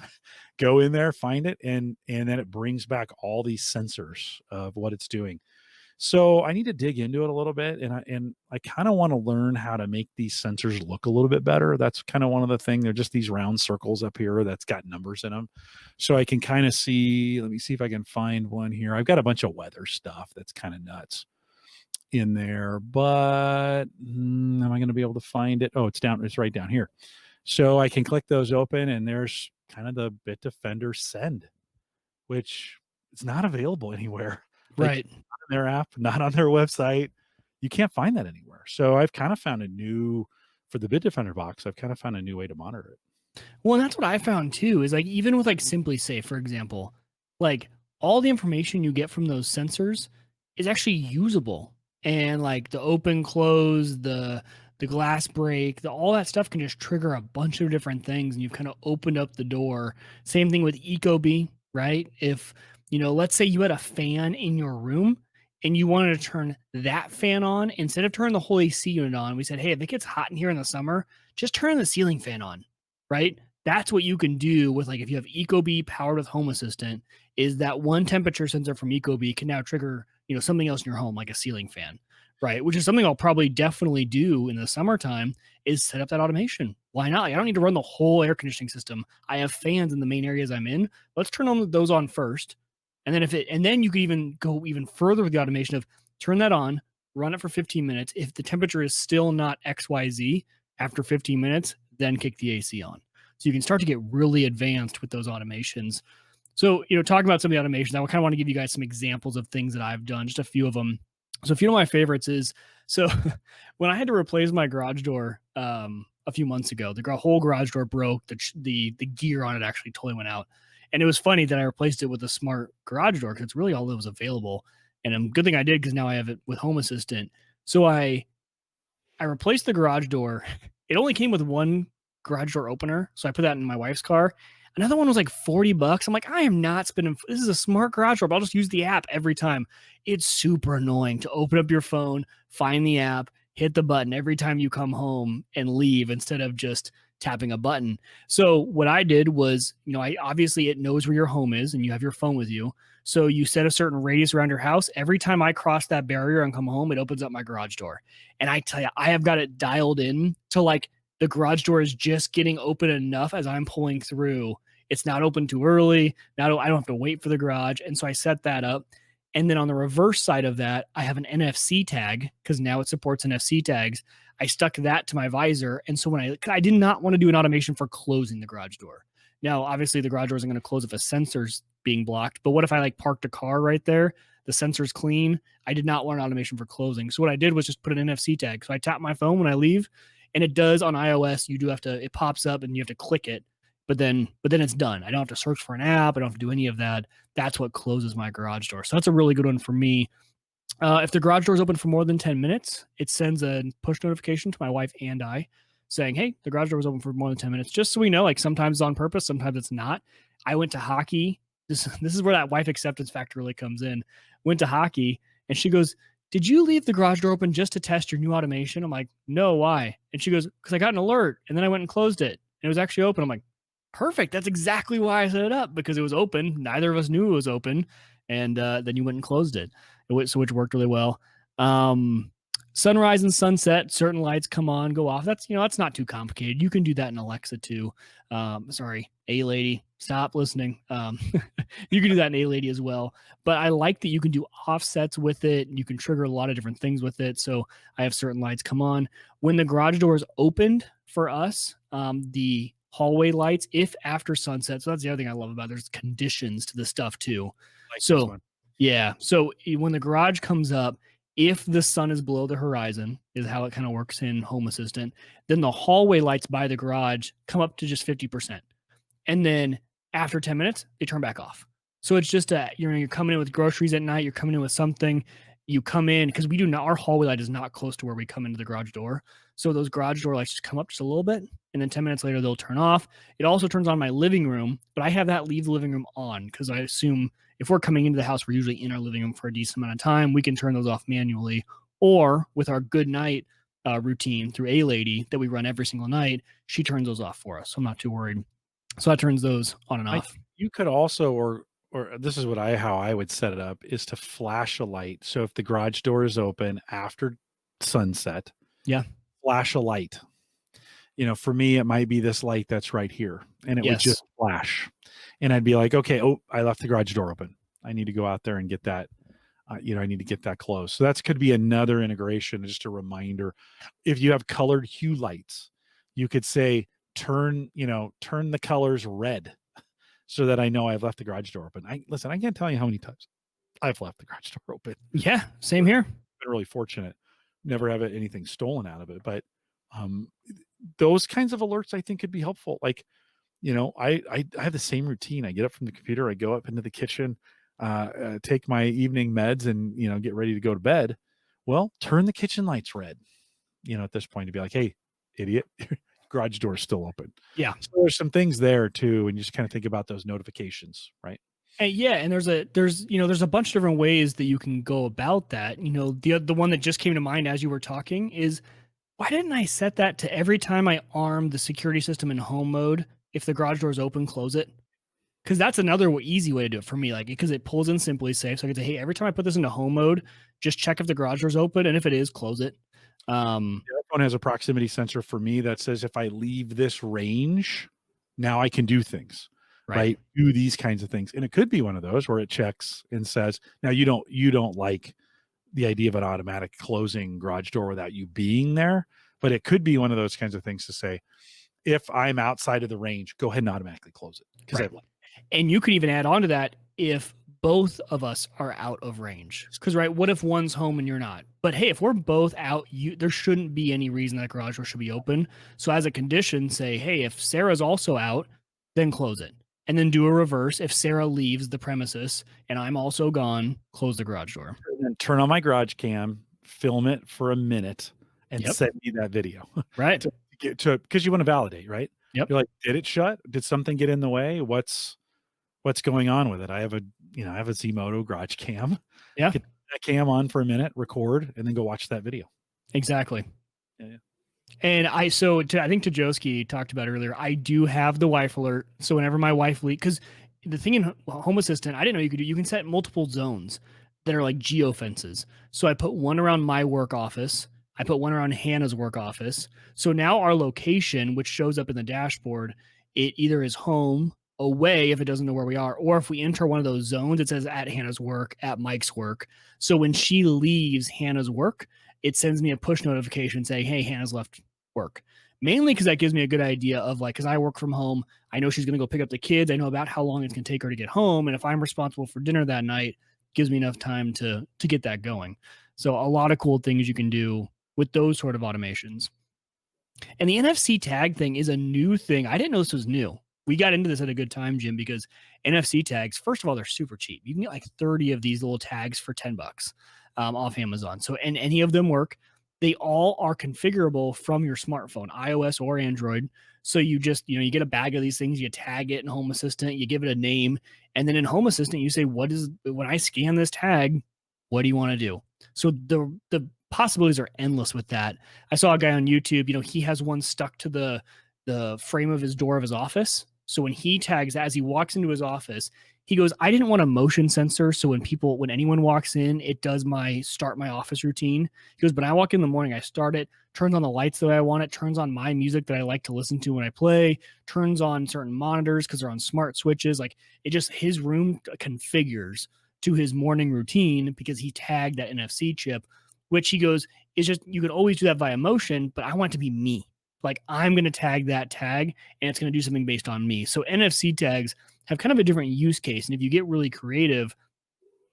go in there, find it. And then it brings back all these sensors of what it's doing. So I need to dig into it a little bit. And I kind of want to learn how to make these sensors look a little bit better. That's kind of one of the things. They're just these round circles up here that's got numbers in them. So I can kind of see, let me see if I can find one here. I've got a bunch of weather stuff that's kind of nuts in there, but am I going to be able to find it? Oh, it's right down here. So I can click those open, and there's kind of the Bitdefender Send, which is not available anywhere. Right. Not in their app, not on their website. You can't find that anywhere. So I've kind of found for the Bitdefender box, I've kind of found a new way to monitor it. Well, and that's what I found too, is like, even with like Simply Safe, for example, like all the information you get from those sensors is actually usable. And like the open, close, the glass break, all that stuff can just trigger a bunch of different things, and you've kind of opened up the door. Same thing with Ecobee, right? If, let's say you had a fan in your room and you wanted to turn that fan on, instead of turning the whole AC unit on, we said, hey, if it gets hot in here in the summer, just turn the ceiling fan on, right? That's what you can do with, like, if you have Ecobee powered with Home Assistant, is that one temperature sensor from Ecobee can now trigger, something else in your home, like a ceiling fan, right? Which is something I'll probably definitely do in the summertime, is set up that automation. Why not? I don't need to run the whole air conditioning system. I have fans in the main areas I'm in. Let's turn those on first. And then you could even go even further with the automation of turn that on, run it for 15 minutes. If the temperature is still not XYZ after 15 minutes, then kick the AC on. So you can start to get really advanced with those automations. So, talking about some of the automations, I kind of want to give you guys some examples of things that I've done, just a few of them. So a few of my favorites is, so when I had to replace my garage door a few months ago, the whole garage door broke. The gear on it actually totally went out. And it was funny that I replaced it with a smart garage door, because it's really all that was available. And a good thing I did, because now I have it with Home Assistant. So I replaced the garage door. It only came with one garage door opener, so I put that in my wife's car. Another one was like $40. I'm like, I am not spending. This is a smart garage door, but I'll just use the app every time. It's super annoying to open up your phone, find the app, hit the button every time you come home and leave, instead of just tapping a button. So what I did was, obviously it knows where your home is and you have your phone with you. So you set a certain radius around your house. Every time I cross that barrier and come home, it opens up my garage door. And I tell you, I have got it dialed in to, like, the garage door is just getting open enough as I'm pulling through. It's not open too early. Now I don't have to wait for the garage. And so I set that up. And then on the reverse side of that, I have an NFC tag, because now it supports NFC tags. I stuck that to my visor. And so when I did not want to do an automation for closing the garage door, Now, obviously, the garage door isn't going to close if a sensor's being blocked. But what if I like parked a car right there? The sensor's clean. I did not want an automation for closing. So what I did was just put an NFC tag. So I tap my phone when I leave, and it does on iOS. You do have to, it pops up and you have to click it, but then it's done. I don't have to search for an app. I don't have to do any of that. That's what closes my garage door. So that's a really good one for me. If the garage door is open for more than 10 minutes, it sends a push notification to my wife and I saying, hey, the garage door was open for more than 10 minutes, just so we know, like sometimes it's on purpose, sometimes it's not. I went to hockey. This is where that wife acceptance factor really comes in. Went to hockey and she goes, did you leave the garage door open just to test your new automation? I'm like, no, why? And she goes, because I got an alert and then I went and closed it and it was actually open. I'm like, perfect. That's exactly why I set it up, because it was open. Neither of us knew it was open. And then you went and closed it. So which worked really well. Sunrise and sunset, certain lights come on, go off. That's not too complicated. You can do that in Alexa too. Sorry, A Lady, stop listening. You can do that in A Lady as well. But I like that you can do offsets with it. You can trigger a lot of different things with it. So I have certain lights come on. When the garage door is opened for us, the hallway lights, if after sunset. So that's the other thing I love about it. There's conditions to the stuff too. Like so yeah. So when the garage comes up, if the sun is below the horizon, is how it kind of works in Home Assistant, then the hallway lights by the garage come up to just 50%. And then after 10 minutes, they turn back off. So it's just you're coming in with groceries at night, you're coming in with something, you come in, because our hallway light is not close to where we come into the garage door. So those garage door lights just come up just a little bit, and then 10 minutes later, they'll turn off. It also turns on my living room, but I have that leave the living room on because I assume if we're coming into the house, we're usually in our living room for a decent amount of time. We can turn those off manually, or with our good night routine through A Lady that we run every single night, she turns those off for us. So I'm not too worried. So that turns those on and off. You could also, or this is how I would set it up, is to flash a light. So if the garage door is open after sunset, flash a light. For me, it might be this light that's right here, and it would just flash. And I'd be like, okay, I left the garage door open. I need to go out there and get that. I need to get that closed. So that could be another integration, just a reminder. If you have colored hue lights, you could say, turn the colors red so that I know I've left the garage door open. I can't tell you how many times I've left the garage door open. Yeah, same here. Been really fortunate. Never have anything stolen out of it. But those kinds of alerts I think could be helpful. Like, I have the same routine. I get up from the computer, I go up into the kitchen, take my evening meds and, get ready to go to bed. Well, turn the kitchen lights red, at this point to be like, hey, idiot, garage door is still open. Yeah. So there's some things there too. And you just kind of think about those notifications, right? And and there's a bunch of different ways that you can go about that. The one that just came to mind as you were talking is, why didn't I set that to every time I arm the security system in home mode, if the garage door is open, close it? Because that's another easy way to do it for me. Like, because it pulls in Simply Safe. So I can say, hey, every time I put this into home mode, just check if the garage door is open. And if it is, close it. The iPhone has a proximity sensor for me that says if I leave this range, now I can do things, right? Do these kinds of things. And it could be one of those where it checks and says, now you don't like the idea of an automatic closing garage door without you being there, but it could be one of those kinds of things to say, if I'm outside of the range, go ahead and automatically close it. And you could even add on to that if both of us are out of range. Because, what if one's home and you're not? But hey, if we're both out, there shouldn't be any reason that garage door should be open. So as a condition, say, hey, if Sarah's also out, then close it. And then do a reverse. If Sarah leaves the premises and I'm also gone, close the garage door. And then turn on my garage cam, film it for a minute, and send me that video. Right. Because you want to validate, right? Yep. You're like, did it shut? Did something get in the way? What's going on with it? I have a Zmoto garage cam. Yeah. Get that cam on for a minute, record, and then go watch that video. Exactly. Yeah. And I think Tajowski talked about earlier, I do have the wife alert. So whenever my wife leaks, because the thing in Home Assistant, I didn't know you can set multiple zones that are like geofences. So I put one around my work office. I put one around Hannah's work office. So now our location, which shows up in the dashboard, it either is home, away if it doesn't know where we are, or if we enter one of those zones, it says at Hannah's work, at Mike's work. So when she leaves Hannah's work, it sends me a push notification saying, hey, Hannah's left work. Mainly because that gives me a good idea of like, because I work from home, I know she's going to go pick up the kids. I know about how long it's going to take her to get home. And if I'm responsible for dinner that night, it gives me enough time to get that going. So a lot of cool things you can do with those sort of automations. And the NFC tag thing is a new thing. I didn't know this was new. We got into this at a good time, Jim, because NFC tags, first of all, they're super cheap. You can get like 30 of these little tags for $10 off Amazon. So, and any of them work. They all are configurable from your smartphone, iOS or Android. So you just, you get a bag of these things, you tag it in Home Assistant, you give it a name, and then in Home Assistant, you say, when I scan this tag, what do you want to do? So the possibilities are endless with that. I saw a guy on YouTube, he has one stuck to the frame of his door of his office. So when he tags, as he walks into his office, he goes, I didn't want a motion sensor. So when anyone walks in, it does start my office routine. He goes, but I walk in the morning, I start it, turns on the lights the way I want it, turns on my music that I like to listen to when I play, turns on certain monitors because they're on smart switches. Like his room configures to his morning routine because he tagged that NFC chip, which he goes, is just, you can always do that via motion, but I want it to be me. Like I'm going to tag that tag and it's going to do something based on me. So NFC tags have kind of a different use case. And if you get really creative,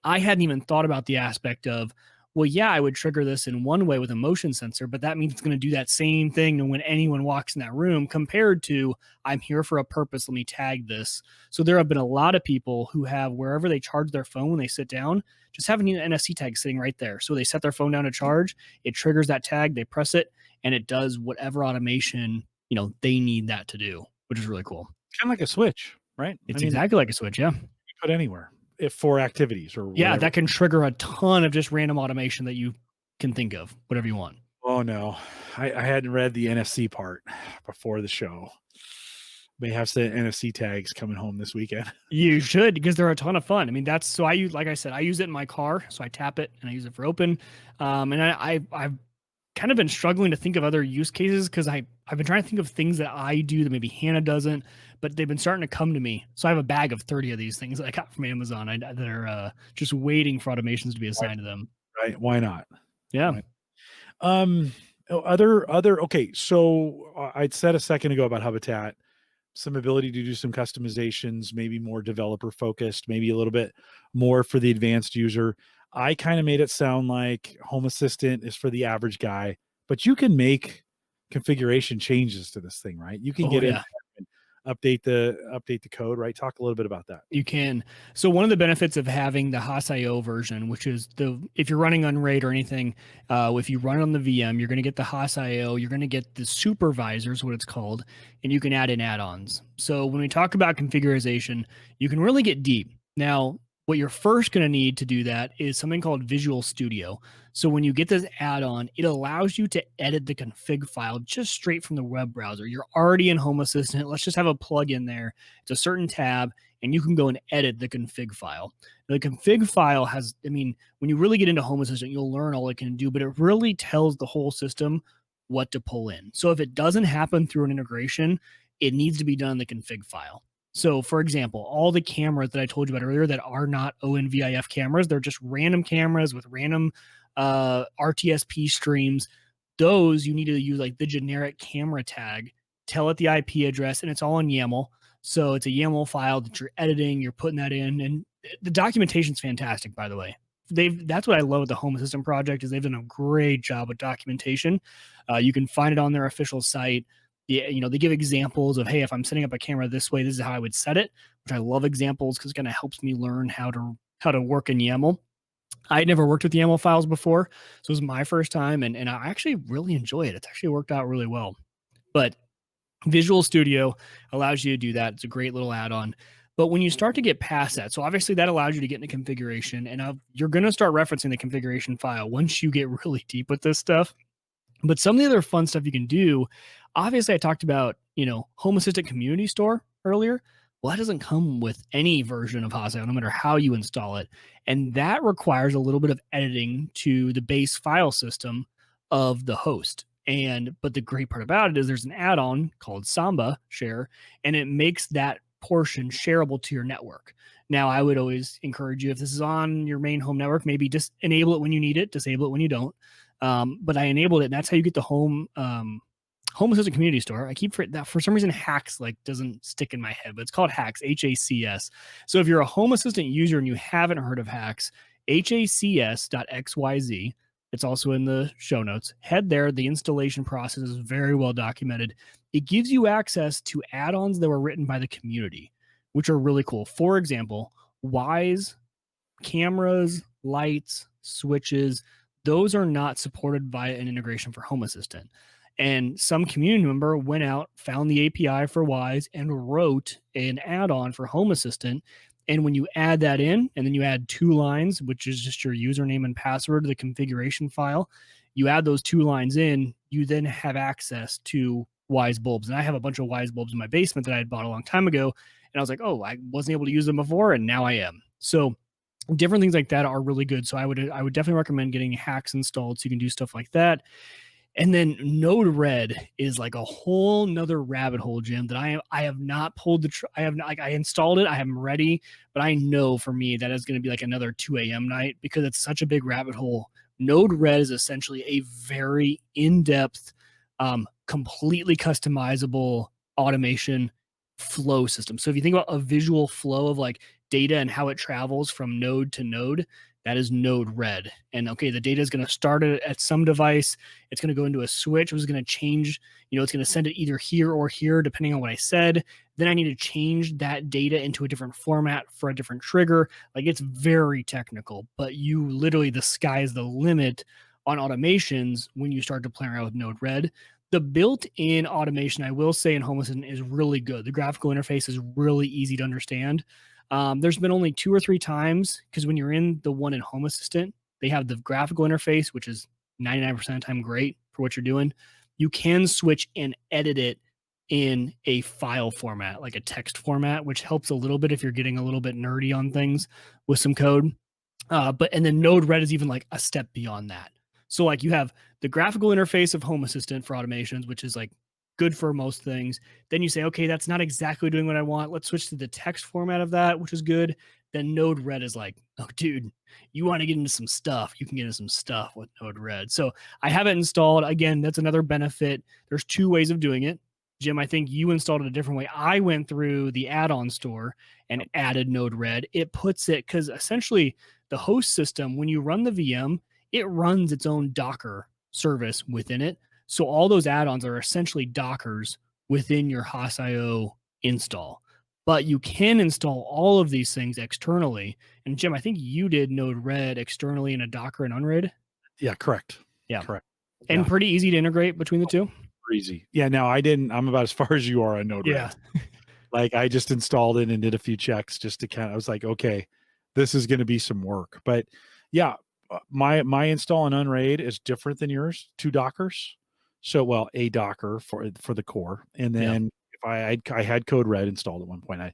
I hadn't even thought about the aspect of, well, yeah, I would trigger this in one way with a motion sensor, but that means it's going to do that same thing when anyone walks in that room compared to I'm here for a purpose. Let me tag this. So there have been a lot of people who have wherever they charge their phone when they sit down, just having an NFC tag sitting right there. So they set their phone down to charge, it triggers that tag, they press it, and it does whatever automation, they need that to do, which is really cool. Kind of like a switch, right? It's exactly like a switch. Yeah. You put anywhere if for activities or yeah, whatever. that can trigger a ton of just random automation that you can think of, whatever you want. Oh no, I hadn't read the NFC part before the show. May have some NFC tags coming home this weekend. You should, because they're a ton of fun. I mean, I use, like I said, I use it in my car, so I tap it and I use it for open. And I've kind of been struggling to think of other use cases because I've been trying to think of things that I do that maybe Hannah doesn't, but they've been starting to come to me. So I have a bag of 30 of these things that I got from Amazon that are just waiting for automations to be assigned to them. Right? Why not? Yeah. Okay. So I'd said a second ago about Hubitat, some ability to do some customizations, maybe more developer focused, maybe a little bit more for the advanced user. I kind of made it sound like Home Assistant is for the average guy, but you can make configuration changes to this thing, right? You can get in and update the code, right? Talk a little bit about that. You can. So one of the benefits of having the Haas.io version, which is if you're running Unraid or anything, if you run it on the VM, you're going to get the Haas.io, you're going to get the supervisors, what it's called, and you can add in add-ons. So when we talk about configuration, you can really get deep. Now, what you're first going to need to do that is something called Visual Studio. So when you get this add-on, it allows you to edit the config file just straight from the web browser. You're already in Home Assistant. Let's just have a plug-in there. It's a certain tab, and you can go and edit the config file. Now, the config file has, when you really get into Home Assistant, you'll learn all it can do, but it really tells the whole system what to pull in. So if it doesn't happen through an integration, it needs to be done in the config file. So, for example, all the cameras that I told you about earlier that are not ONVIF cameras, they're just random cameras with random RTSP streams. Those you need to use like the generic camera tag, tell it the IP address, and it's all in YAML. So it's a YAML file that you're editing, you're putting that in, and the documentation's fantastic, by the way. That's what I love with the Home Assistant project is they've done a great job with documentation. You can find it on their official site. Yeah, they give examples of, hey, if I'm setting up a camera this way, this is how I would set it, which I love examples because it kind of helps me learn how to work in YAML. I had never worked with YAML files before, so it was my first time, and I actually really enjoy it. It's actually worked out really well. But Visual Studio allows you to do that. It's a great little add-on. But when you start to get past that, so obviously that allows you to get into configuration, and you're going to start referencing the configuration file once you get really deep with this stuff. But some of the other fun stuff you can do, obviously I talked about, Home Assistant Community Store earlier. Well, that doesn't come with any version of Haas.io, no matter how you install it. And that requires a little bit of editing to the base file system of the host. But the great part about it is there's an add-on called Samba Share, and it makes that portion shareable to your network. Now, I would always encourage you, if this is on your main home network, maybe just enable it when you need it, disable it when you don't. But I enabled it, and that's how you get the home Home Assistant Community Store. I keep for some reason Hacks like doesn't stick in my head, but it's called Hacks, HACS. So if you're a Home Assistant user and you haven't heard of Hacks, HACS.xyz. It's also in the show notes. Head there. The installation process is very well documented. It gives you access to add-ons that were written by the community, which are really cool. For example, Wise cameras, lights, switches, those are not supported by an integration for Home Assistant. And some community member went out, found the API for Wise, and wrote an add-on for Home Assistant. And when you add that in, and then you add 2 lines, which is just your username and password to the configuration file, you add those 2 lines in, you then have access to Wise bulbs. And I have a bunch of Wise bulbs in my basement that I had bought a long time ago. And I was like, oh, I wasn't able to use them before, and now I am. So different things like that are really good. So I would definitely recommend getting Hacks installed so you can do stuff like that. And then Node-RED is like a whole nother rabbit hole, Jim, that I have not pulled I installed it, I am ready, but I know for me that is going to be like another 2 a.m. night because it's such a big rabbit hole. Node-RED is essentially a very in-depth, completely customizable automation flow system. So if you think about a visual flow of like data and how it travels from node to node, that is Node-RED. And okay, the data is going to start at some device. It's going to go into a switch, which is going to change. It's going to send it either here or here, depending on what I said. Then I need to change that data into a different format for a different trigger. Like, it's very technical, but you literally, the sky is the limit on automations when you start to play around with Node-RED. The built-in automation, I will say, in Home Assistant is really good. The graphical interface is really easy to understand. There's been only 2 or 3 times, because when you're in the one in Home Assistant, they have the graphical interface, which is 99% of the time great for what you're doing. You can switch and edit it in a file format, like a text format, which helps a little bit if you're getting a little bit nerdy on things with some code. And then Node-RED is even like a step beyond that. So like you have the graphical interface of Home Assistant for automations, which is like good for most things. Then you say, okay, that's not exactly doing what I want. Let's switch to the text format of that, which is good. Then Node-RED is like, oh, dude, you want to get into some stuff. You can get into some stuff with Node-RED. So I have it installed. Again, that's another benefit. There's 2 ways of doing it. Jim, I think you installed it a different way. I went through the add-on store and added Node-RED. It puts it, because essentially the host system, when you run the VM, it runs its own Docker service within it. So all those add-ons are essentially Dockers within your Haas.io install. But you can install all of these things externally. And Jim, I think you did Node-RED externally in a Docker and Unraid. Yeah, correct. Yeah. Correct. And pretty easy to integrate between the two. Easy. Yeah, no, I didn't. I'm about as far as you are on Node-RED. Yeah. Like, I just installed it and did a few checks just to I was like, okay, this is going to be some work. But yeah, my install on Unraid is different than yours. 2 Dockers. So, well, a Docker for the core. And then if I had Code-RED installed at one point, I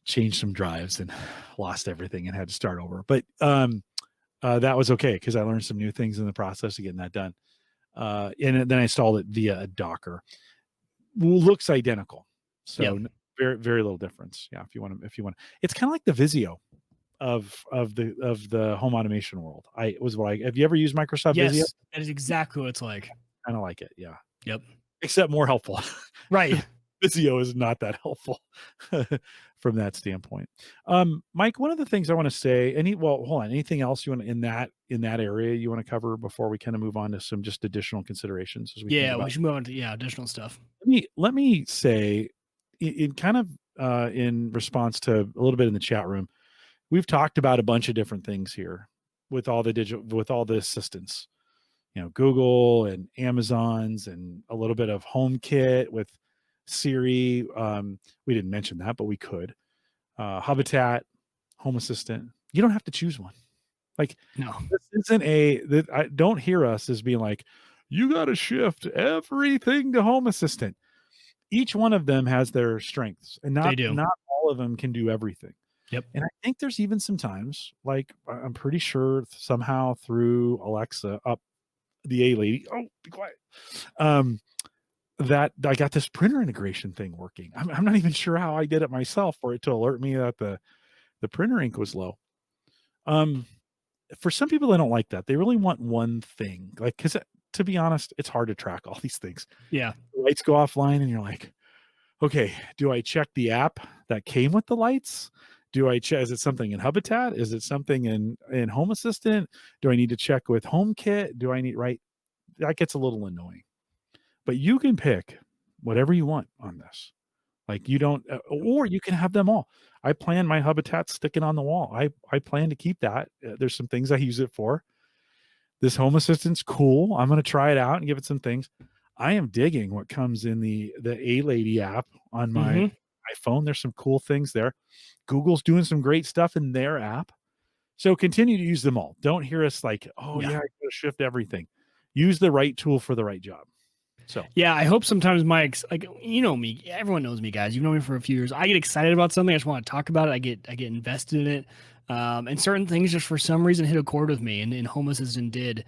changed some drives and lost everything and had to start over. But that was okay, because I learned some new things in the process of getting that done. And then I installed it via a Docker. Looks identical. So very, very little difference. Yeah. If you want, it's kind of like the Visio of the home automation world. Have you ever used Microsoft Visio? That is exactly what it's like. Kind of like it. Yeah. Yep. Except more helpful. Right. Visio is not that helpful from that standpoint. Mike, one of the things I want to say, hold on, anything else you want in that area you want to cover before we kind of move on to some just additional considerations as we think about we should move on to additional stuff. Let me say, in kind of in response to a little bit in the chat room, we've talked about a bunch of different things here with all the assistants, Google and Amazon's, and a little bit of HomeKit with Siri. We didn't mention that, but we could. Hubitat, Home Assistant. You don't have to choose one. Like, no, this isn't I don't hear us as being like, you got to shift everything to Home Assistant. Each one of them has their strengths, and not all of them can do everything. Yep. And I think there's even some times, like, I'm pretty sure somehow through Alexa, the A lady, be quiet, that I got this printer integration thing working. I'm not even sure how I did it myself for it to alert me that the printer ink was low. For some people, they don't like that. They really want one thing, like, because to be honest, it's hard to track all these things. Yeah. The lights go offline and you're like, okay, do I check the app that came with the lights? Do I check, is it something in Hubitat? Is it something in Home Assistant? Do I need to check with HomeKit? Do I need, right? That gets a little annoying. But you can pick whatever you want on this. Like you don't, or you can have them all. I plan my Hubitat sticking on the wall. I plan to keep that. There's some things I use it for. This Home Assistant's cool. I'm going to try it out and give it some things. I am digging what comes in the A Lady app on my iPhone. There's some cool things there. Google's doing some great stuff in their app. So continue to use them all. Don't hear us like, oh yeah, I gotta shift everything. Use the right tool for the right job. So yeah, I hope sometimes like, you know me, everyone knows me, guys. You've known me for a few years. I get excited about something. I just want to talk about it. I get invested in it. And certain things just for some reason hit a chord with me, and Home Assistant did.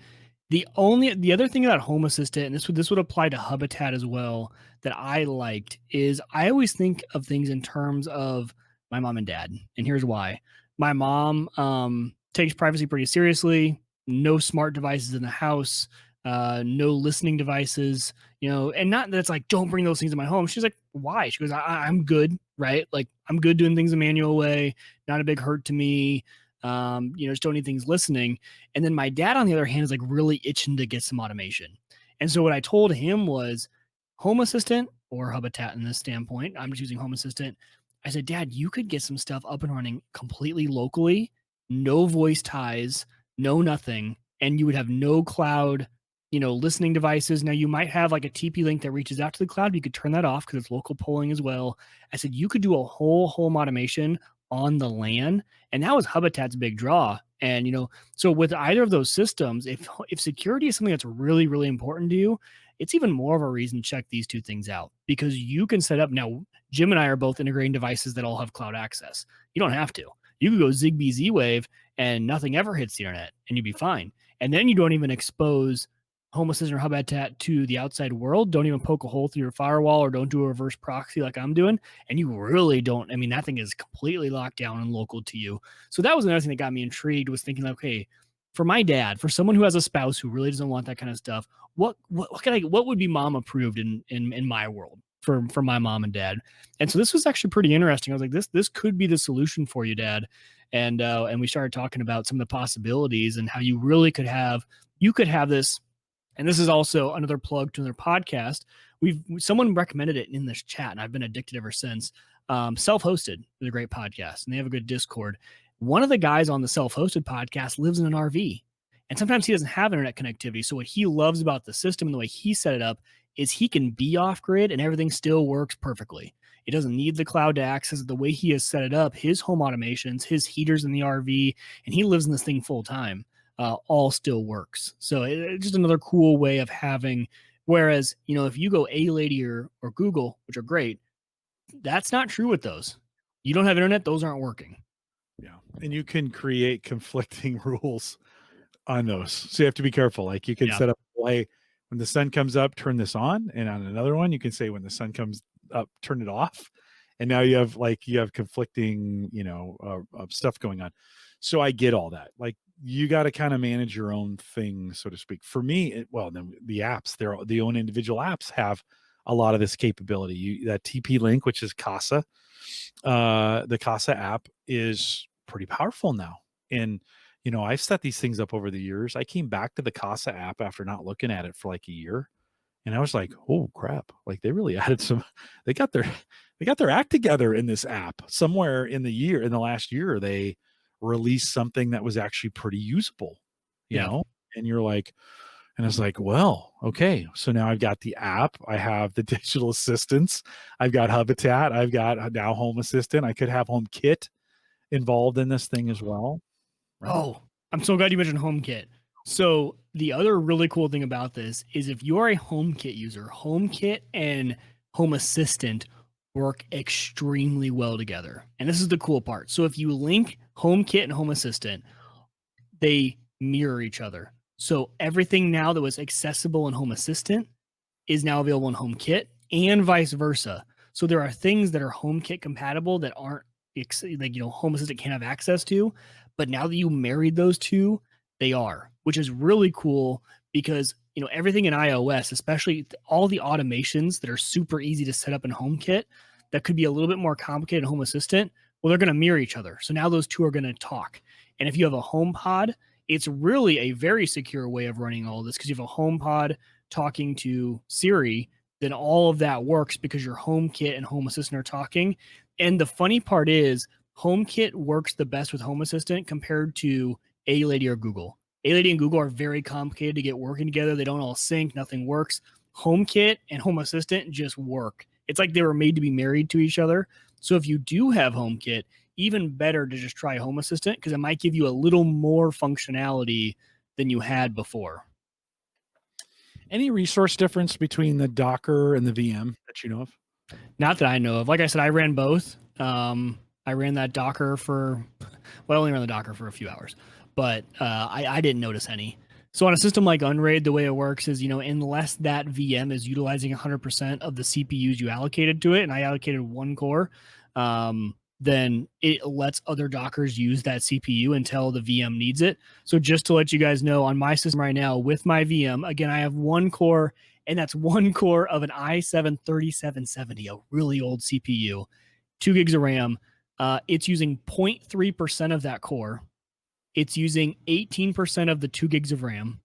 The other thing about Home Assistant, and this would apply to Hubitat as well, that I liked is I always think of things in terms of my mom and dad, and here's why. My mom takes privacy pretty seriously. No smart devices in the house. No listening devices. And not that it's like, don't bring those things in my home. She's like, why? She goes, I'm good, right? Like I'm good doing things a manual way. Not a big hurt to me. Just don't need things listening. And then my dad, on the other hand, is like really itching to get some automation. And so what I told him was Home Assistant or Hubitat in this standpoint. I'm just using Home Assistant. I said, Dad, you could get some stuff up and running completely locally, no voice ties, no nothing, and you would have no cloud, listening devices. Now you might have like a TP link that reaches out to the cloud. You could turn that off because it's local polling as well. I said, you could do a whole home automation on the LAN. And that was Hubitat's big draw. And, so with either of those systems, if security is something that's really, really important to you, it's even more of a reason to check these two things out, because you can set up. Now, Jim and I are both integrating devices that all have cloud access. You don't have to. You could go Zigbee Z-Wave and nothing ever hits the internet and you'd be fine. And then you don't even expose Home Assistant or Hubitat to the outside world. Don't even poke a hole through your firewall, or don't do a reverse proxy like I'm doing. And you really don't. I mean, that thing is completely locked down and local to you. So that was another thing that got me intrigued, was thinking like, okay, for my dad, for someone who has a spouse who really doesn't want that kind of stuff, what would be mom approved in my world for my mom and dad? And so this was actually pretty interesting. I was like, this could be the solution for you, Dad. And we started talking about some of the possibilities and how you really could have this. And this is also another plug to another podcast. Someone recommended it in this chat, and I've been addicted ever since. Self-Hosted is a great podcast, and they have a good Discord. One of the guys on the Self-Hosted podcast lives in an RV, and sometimes he doesn't have internet connectivity. So what he loves about the system and the way he set it up is he can be off grid and everything still works perfectly. It doesn't need the cloud to access it. The way he has set it up, his home automations, his heaters in the RV, and he lives in this thing full time. All still works. So it's just another cool way of having, whereas, if you go A Lady or Google, which are great, that's not true with those. You don't have internet, those aren't working. Yeah. And you can create conflicting rules on those. So you have to be careful. Like you can set up, hey, when the sun comes up, turn this on. And on another one, you can say when the sun comes up, turn it off. And now you have conflicting, stuff going on. So I get all that. Like you got to kind of manage your own thing, so to speak. For me, then the apps, the own individual apps have a lot of this capability. That TP link, which is Casa, the Casa app is pretty powerful now. And, I've set these things up over the years. I came back to the Casa app after not looking at it for like a year. And I was like, oh crap. Like they really added they got their act together in this app. Somewhere in the last year, they released something that was actually pretty usable, you know? And you're like, and I was like, well, okay. So now I've got the app. I have the digital assistants. I've got Hubitat. I've got now Home Assistant. I could have HomeKit involved in this thing as well. Right? Oh, I'm so glad you mentioned HomeKit. So the other really cool thing about this is if you're a HomeKit user, HomeKit and Home Assistant work extremely well together. And this is the cool part. So if you link HomeKit and Home Assistant, they mirror each other. So everything now that was accessible in Home Assistant is now available in HomeKit, and vice versa. So there are things that are HomeKit compatible that aren't Home Assistant can't have access to, but now that you married those two, they are, which is really cool because, everything in iOS, especially all the automations that are super easy to set up in HomeKit that could be a little bit more complicated in Home Assistant, well, they're going to mirror each other. So now those two are going to talk. And if you have a HomePod, it's really a very secure way of running all of this, because you have a HomePod talking to Siri, then all of that works because your HomeKit and Home Assistant are talking. And the funny part is HomeKit works the best with Home Assistant compared to A-Lady or Google. A-Lady and Google are very complicated to get working together. They don't all sync. Nothing works. HomeKit and Home Assistant just work. It's like they were made to be married to each other. So if you do have HomeKit, even better to just try Home Assistant, because it might give you a little more functionality than you had before. Any resource difference between the Docker and the VM that you know of? Not that I know of. Like I said, I ran both. I ran that Docker for, well, I only ran the Docker for a few hours, but I didn't notice any. So on a system like Unraid, the way it works is, unless that VM is utilizing 100% of the CPUs you allocated to it, and I allocated one core, then it lets other Dockers use that CPU until the VM needs it. So just to let you guys know, on my system right now with my VM, again, I have one core, and that's one core of an i7-3770, a really old CPU, 2 gigs of RAM. It's using 0.3% of that core. It's using 18% of the 2 gigs of RAM.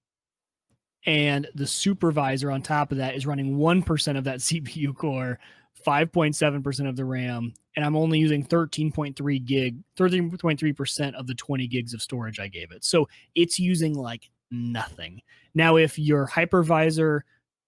And the supervisor on top of that is running 1% of that CPU core, 5.7% of the RAM, and I'm only using 13.3% of the 20 gigs of storage I gave it. So it's using like nothing. Now, if your hypervisor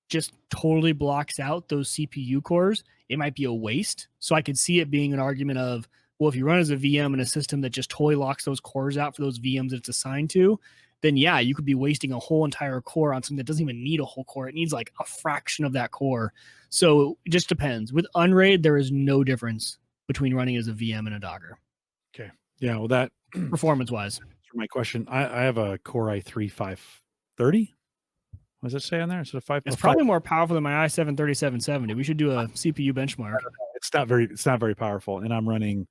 just totally blocks out those CPU cores, it might be a waste. So I could see it being an argument of, well, if you run as a VM in a system that just totally locks those cores out for those VMs that it's assigned to, then yeah, you could be wasting a whole entire core on something that doesn't even need a whole core. It needs like a fraction of that core. So it just depends. With Unraid, there is no difference between running as a VM and a Docker. Okay. Yeah. Well, that performance-wise. For my question, I have a Core i3 530. What does it say on there? Is it a 5? It's probably more powerful than my i7-3770. We should do a CPU benchmark. It's not very powerful, and I'm running,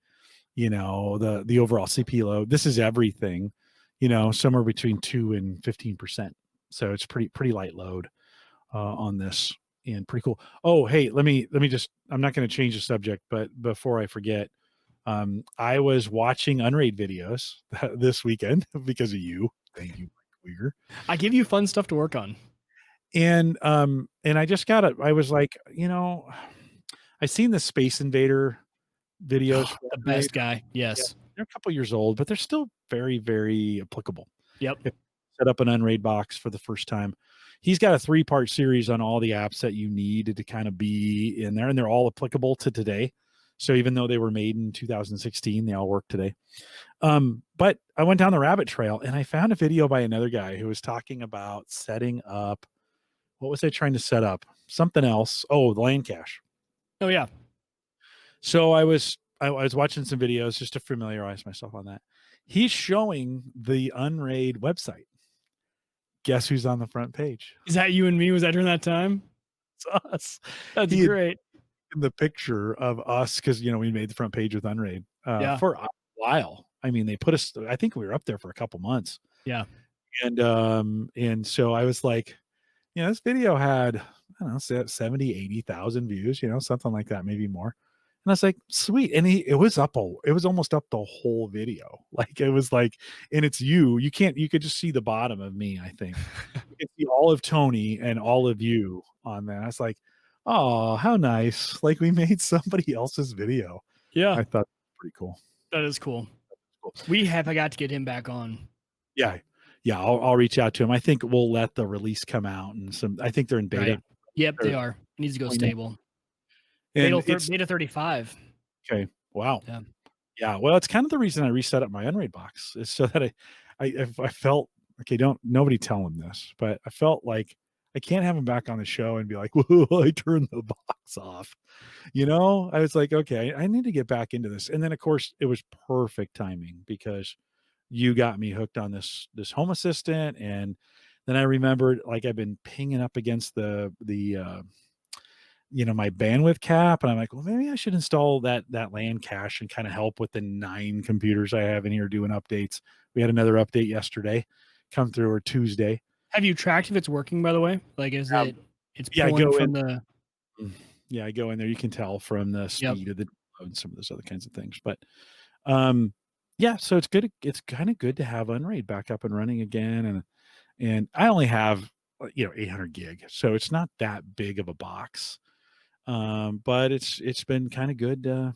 the overall CPU load. This is everything, somewhere between 2 and 15%. So it's pretty light load on this, and pretty cool. Oh, hey, let me just. I'm not going to change the subject, but before I forget, I was watching Unraid videos this weekend because of you. Thank you, Wieger. I give you fun stuff to work on. And I just I was like, I seen the Space Invader videos. The best guy. Yes. Yeah, they're a couple years old, but they're still very, very applicable. Yep. Set up an Unraid box for the first time. He's got a 3-part series on all the apps that you need to kind of be in there, and they're all applicable to today. So even though they were made in 2016, they all work today. But I went down the rabbit trail and I found a video by another guy who was talking about setting up. What was I trying to set up? Something else. Oh, the LAN cache. Oh yeah. So I was watching some videos just to familiarize myself on that. He's showing the Unraid website. Guess who's on the front page? Is that you and me? Was that during that time? It's us. That's great. In the picture of us, because we made the front page with Unraid for a while. I mean, they put us. I think we were up there for a couple months. Yeah. And so I was like, this video had, I don't know, 70, 80,000 views, something like that, maybe more. And I was like, sweet. And it was almost up the whole video. Like it was like, and it's you could just see the bottom of me. I think you could see all of Tony and all of you on that. I was like, oh, how nice. Like we made somebody else's video. Yeah. I thought that was pretty cool. That is cool. I got to get him back on. Yeah. Yeah, I'll reach out to him. I think we'll let the release come out, and I think they're in beta. Right. Yep, they are. It needs to go stable. Beta 35. Okay. Wow. Yeah. Yeah. Well, it's kind of the reason I reset up my Unraid box is so that I felt okay. Nobody tell him this, but I felt like I can't have him back on the show and be like, "Whoa, I turned the box off." I was like, okay, I need to get back into this, and then of course it was perfect timing because you got me hooked on this Home Assistant, and then I remembered like I've been pinging up against the my bandwidth cap, and I'm like, well, maybe I should install that LAN cache and kind of help with the 9 computers I have in here doing updates. We had another update yesterday come through, or Tuesday. Have you tracked if it's working, by the way? Like, is Um, it's yeah, I pulling go in. from the, Yeah, I go in there. You can tell from the yep. speed of the and some of those other kinds of things. But um, yeah, so it's good. It's kind of good to have Unraid back up and running again. And I only have 800 gig, so it's not that big of a box. But it's been kind of good to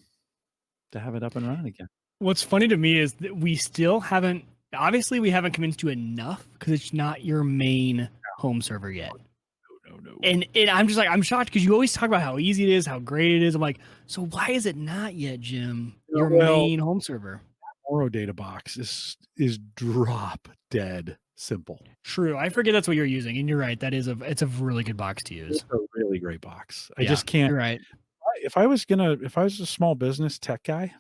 have it up and running again. What's funny to me is that we still haven't, obviously, we haven't convinced you enough because it's not your main home server yet. No. And I'm just like, I'm shocked because you always talk about how easy it is, how great it is. I'm like, so why is it not yet, Jim? Your Well, main home server? Moro data box is drop dead simple. True. I forget that's what you're using. And you're right. It's a really good box to It's use. a really great box. I Yeah, just can't. you're right. If I was a small business tech guy,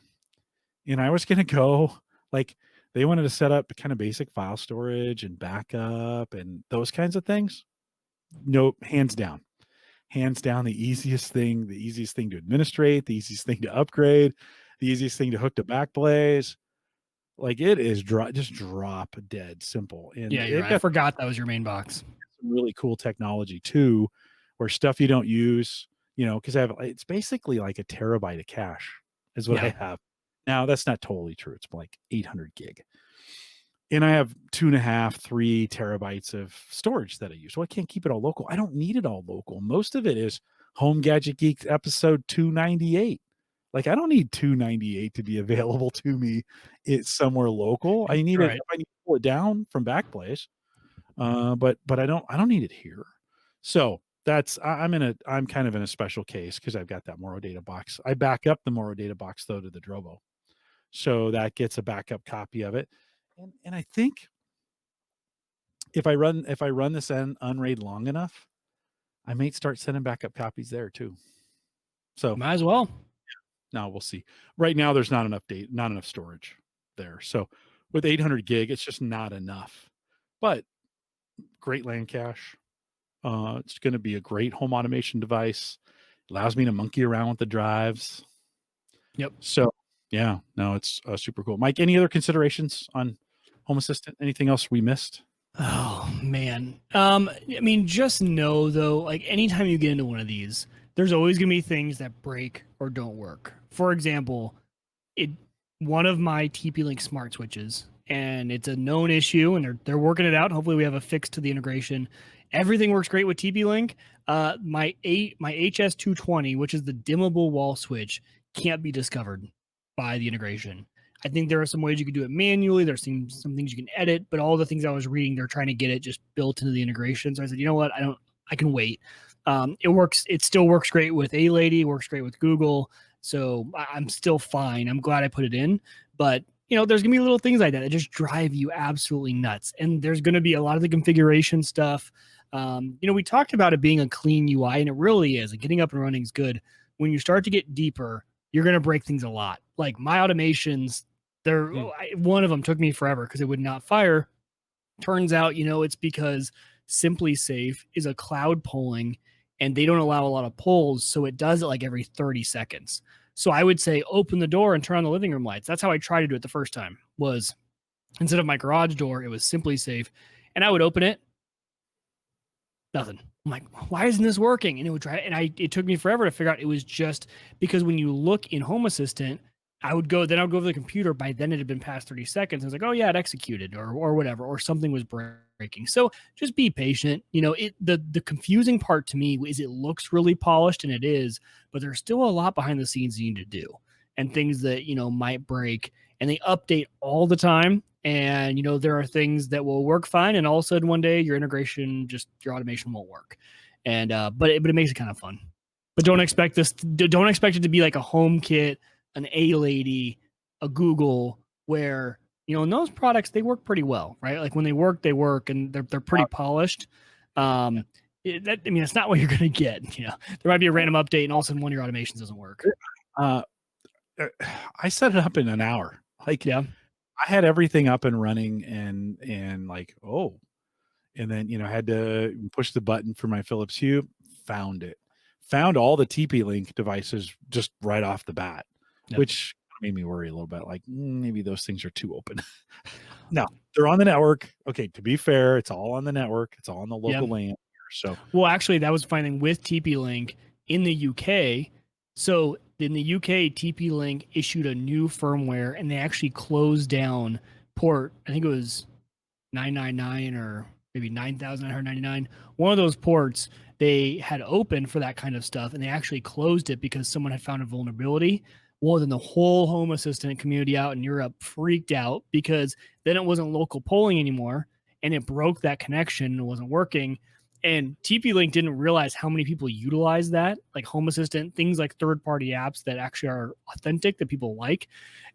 and I was gonna go like they wanted to set up kind of basic file storage and backup and those kinds of things. No, hands down, the easiest thing to administrate, the easiest thing to upgrade, the easiest thing to hook to Backblaze. Like it is just drop dead simple, and Yeah, you're they've right. I got forgot that was your main box. some really cool technology too, where stuff you don't use, because it's basically like a terabyte of cache is what I Yeah. have. Now that's not totally true. It's like 800 gig. And I have 2.5, 3 terabytes of storage that I use. So I can't keep it all local. I don't need it all local. Most of it is Home Gadget Geeks episode 298. Like I don't need 298 to be available to me. It's somewhere local. I need it Right. if I need to pull it down from Backblaze. But I don't need it here. So I'm kind of in a special case because I've got that Moro data box. I back up the Moro data box though to the Drobo. So that gets a backup copy of it. And I think if I run this Unraid long enough, I might start sending backup copies there too. So Might as well. now we'll see. Right now there's not enough storage there. So with 800 gig, it's just not enough. But great LAN cache. It's going to be a great home automation device. Allows me to monkey around with the drives. Yep. So yeah, no, it's super cool. Mike, any other considerations on Home Assistant? Anything else we missed? Oh man. I mean, just know though, like anytime you get into one of these, there's always gonna be things that break or don't work. For example, it one of my TP-Link smart switches, and it's a known issue, and they're working it out. Hopefully, we have a fix to the integration. Everything works great with TP-Link. My HS220, which is the dimmable wall switch, can't be discovered by the integration. I think there are some ways you could do it manually. There's some things you can edit, but all the things I was reading, they're trying to get it just built into the integration. So I said, you know what? I can wait. It works. It still works great with A-Lady, works great with Google. So I'm still fine. I'm glad I put it in, but there's gonna be little things like that just drive you absolutely nuts. And there's gonna be a lot of the configuration stuff. We talked about it being a clean UI, and it really is. And getting up and running is good. When you start to get deeper, you're gonna break things a lot. Like my automations, one of them took me forever because it would not fire. Turns out, it's because Simply Safe is a cloud polling and they don't allow a lot of polls. So it does it like every 30 seconds. So I would say open the door and turn on the living room lights. That's how I tried to do it the first time, was instead of my garage door, it was Simply Safe. And I would open it, nothing. I'm like, why isn't this working? And it would try, and it took me forever to figure out it was just because when you look in Home Assistant, I would go over to the computer. By then it had been past 30 seconds. I was like, oh yeah, it executed or whatever, or something was breaking. So just be patient. The confusing part to me is it looks really polished, and it is, but there's still a lot behind the scenes you need to do and things that, might break, and they update all the time. And, there are things that will work fine. And all of a sudden one day your automation won't work. And, but it makes it kind of fun, but don't expect it to be like a HomeKit, an A-Lady, a Google, where, in those products, they work pretty well, right? Like when they work and they're pretty polished. It's not what you're going to get. There might be a random update and all of a sudden one of your automations doesn't work. I set it up in an hour. Like, yeah, I had everything up and running and like, and then, I had to push the button for my Philips Hue, found all the TP-Link devices just right off the bat, which made me worry a little bit. Like maybe those things are too open. No, they're on the network. Okay, to be fair, it's all on the network. It's all on the local Yeah. LAN here. So, Well, actually, that was finding with TP-Link in the UK. So in the UK, TP-Link issued a new firmware, and they actually closed down port. I think it was 999 or maybe 9,999. One of those ports they had open for that kind of stuff, and they actually closed it because someone had found a vulnerability. Well, then the whole Home Assistant community out in Europe freaked out because then it wasn't local polling anymore, and it broke that connection and it wasn't working. And TP-Link didn't realize how many people utilize that, like Home Assistant, things like third-party apps that actually are authentic that people like.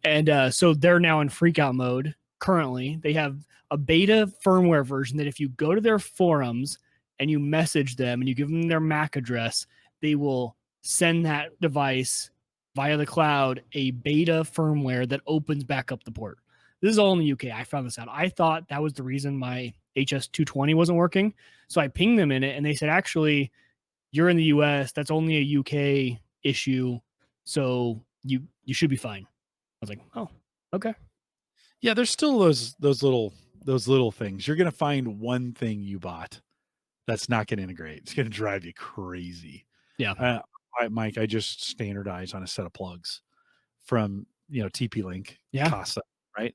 And so they're now in freakout mode currently. They have a beta firmware version that if you go to their forums and you message them and you give them their MAC address, they will send that device via the cloud a beta firmware that opens back up the port. This is all in the UK. I found this out. I thought that was the reason my HS220 wasn't working. So I pinged them in it and they said, actually, you're in the US. That's only a UK issue. So you should be fine. I was like, oh, okay. yeah, there's still those little things. You're going to find one thing you bought that's not going to integrate. It's going to drive you crazy. Yeah. Mike, I just standardized on a set of plugs from TP-Link, Yeah. Casa, right?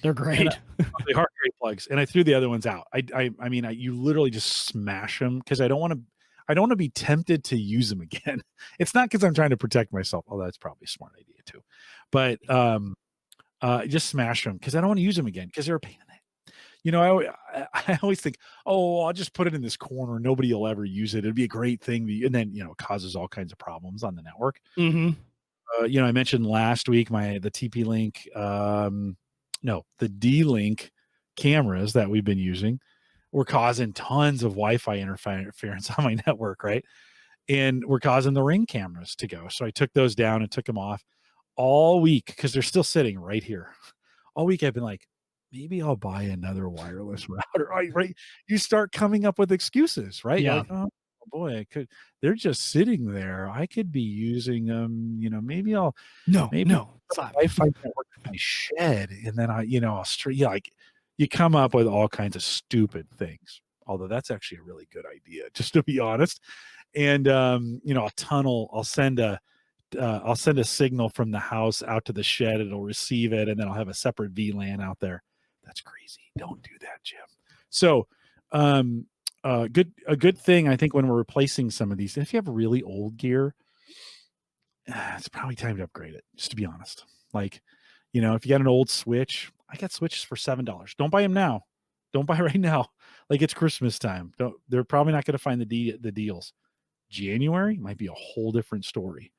They're great. They are great plugs, and I threw the other ones out. I mean, you literally just smash them because I don't want to be tempted to use them again. It's not because I'm trying to protect myself, although that's probably a smart idea too. But just smash them because I don't want to use them again because they're a pain in the. I always think, oh, I'll just put it in this corner. Nobody will ever use it. It'd be a great thing. And then, it causes all kinds of problems on the network. Mm-hmm. I mentioned last week the TP-Link, the D-Link cameras that we've been using were causing tons of Wi-Fi interference on my network, right? And we're causing the Ring cameras to go. So I took those down and took them off all week because they're still sitting right here. All week I've been like, maybe I'll buy another wireless router. Right? You start coming up with excuses, right? Yeah. You're like, oh boy, I could. They're just sitting there. I could be using them. Maybe I'll Stop. Wi-Fi network in my shed, and then I'll straight. Yeah, like you come up with all kinds of stupid things. Although that's actually a really good idea, just to be honest. And a tunnel. I'll send a signal from the house out to the shed. It'll receive it, and then I'll have a separate VLAN out there. That's crazy. Don't do that, Jim. So, a good thing I think when we're replacing some of these, if you have really old gear, it's probably time to upgrade it. Just to be honest, like, if you got an old switch, I got switches for $7. Don't buy them now. Don't buy right now. Like it's Christmas time. They're probably not going to find the deals. January might be a whole different story.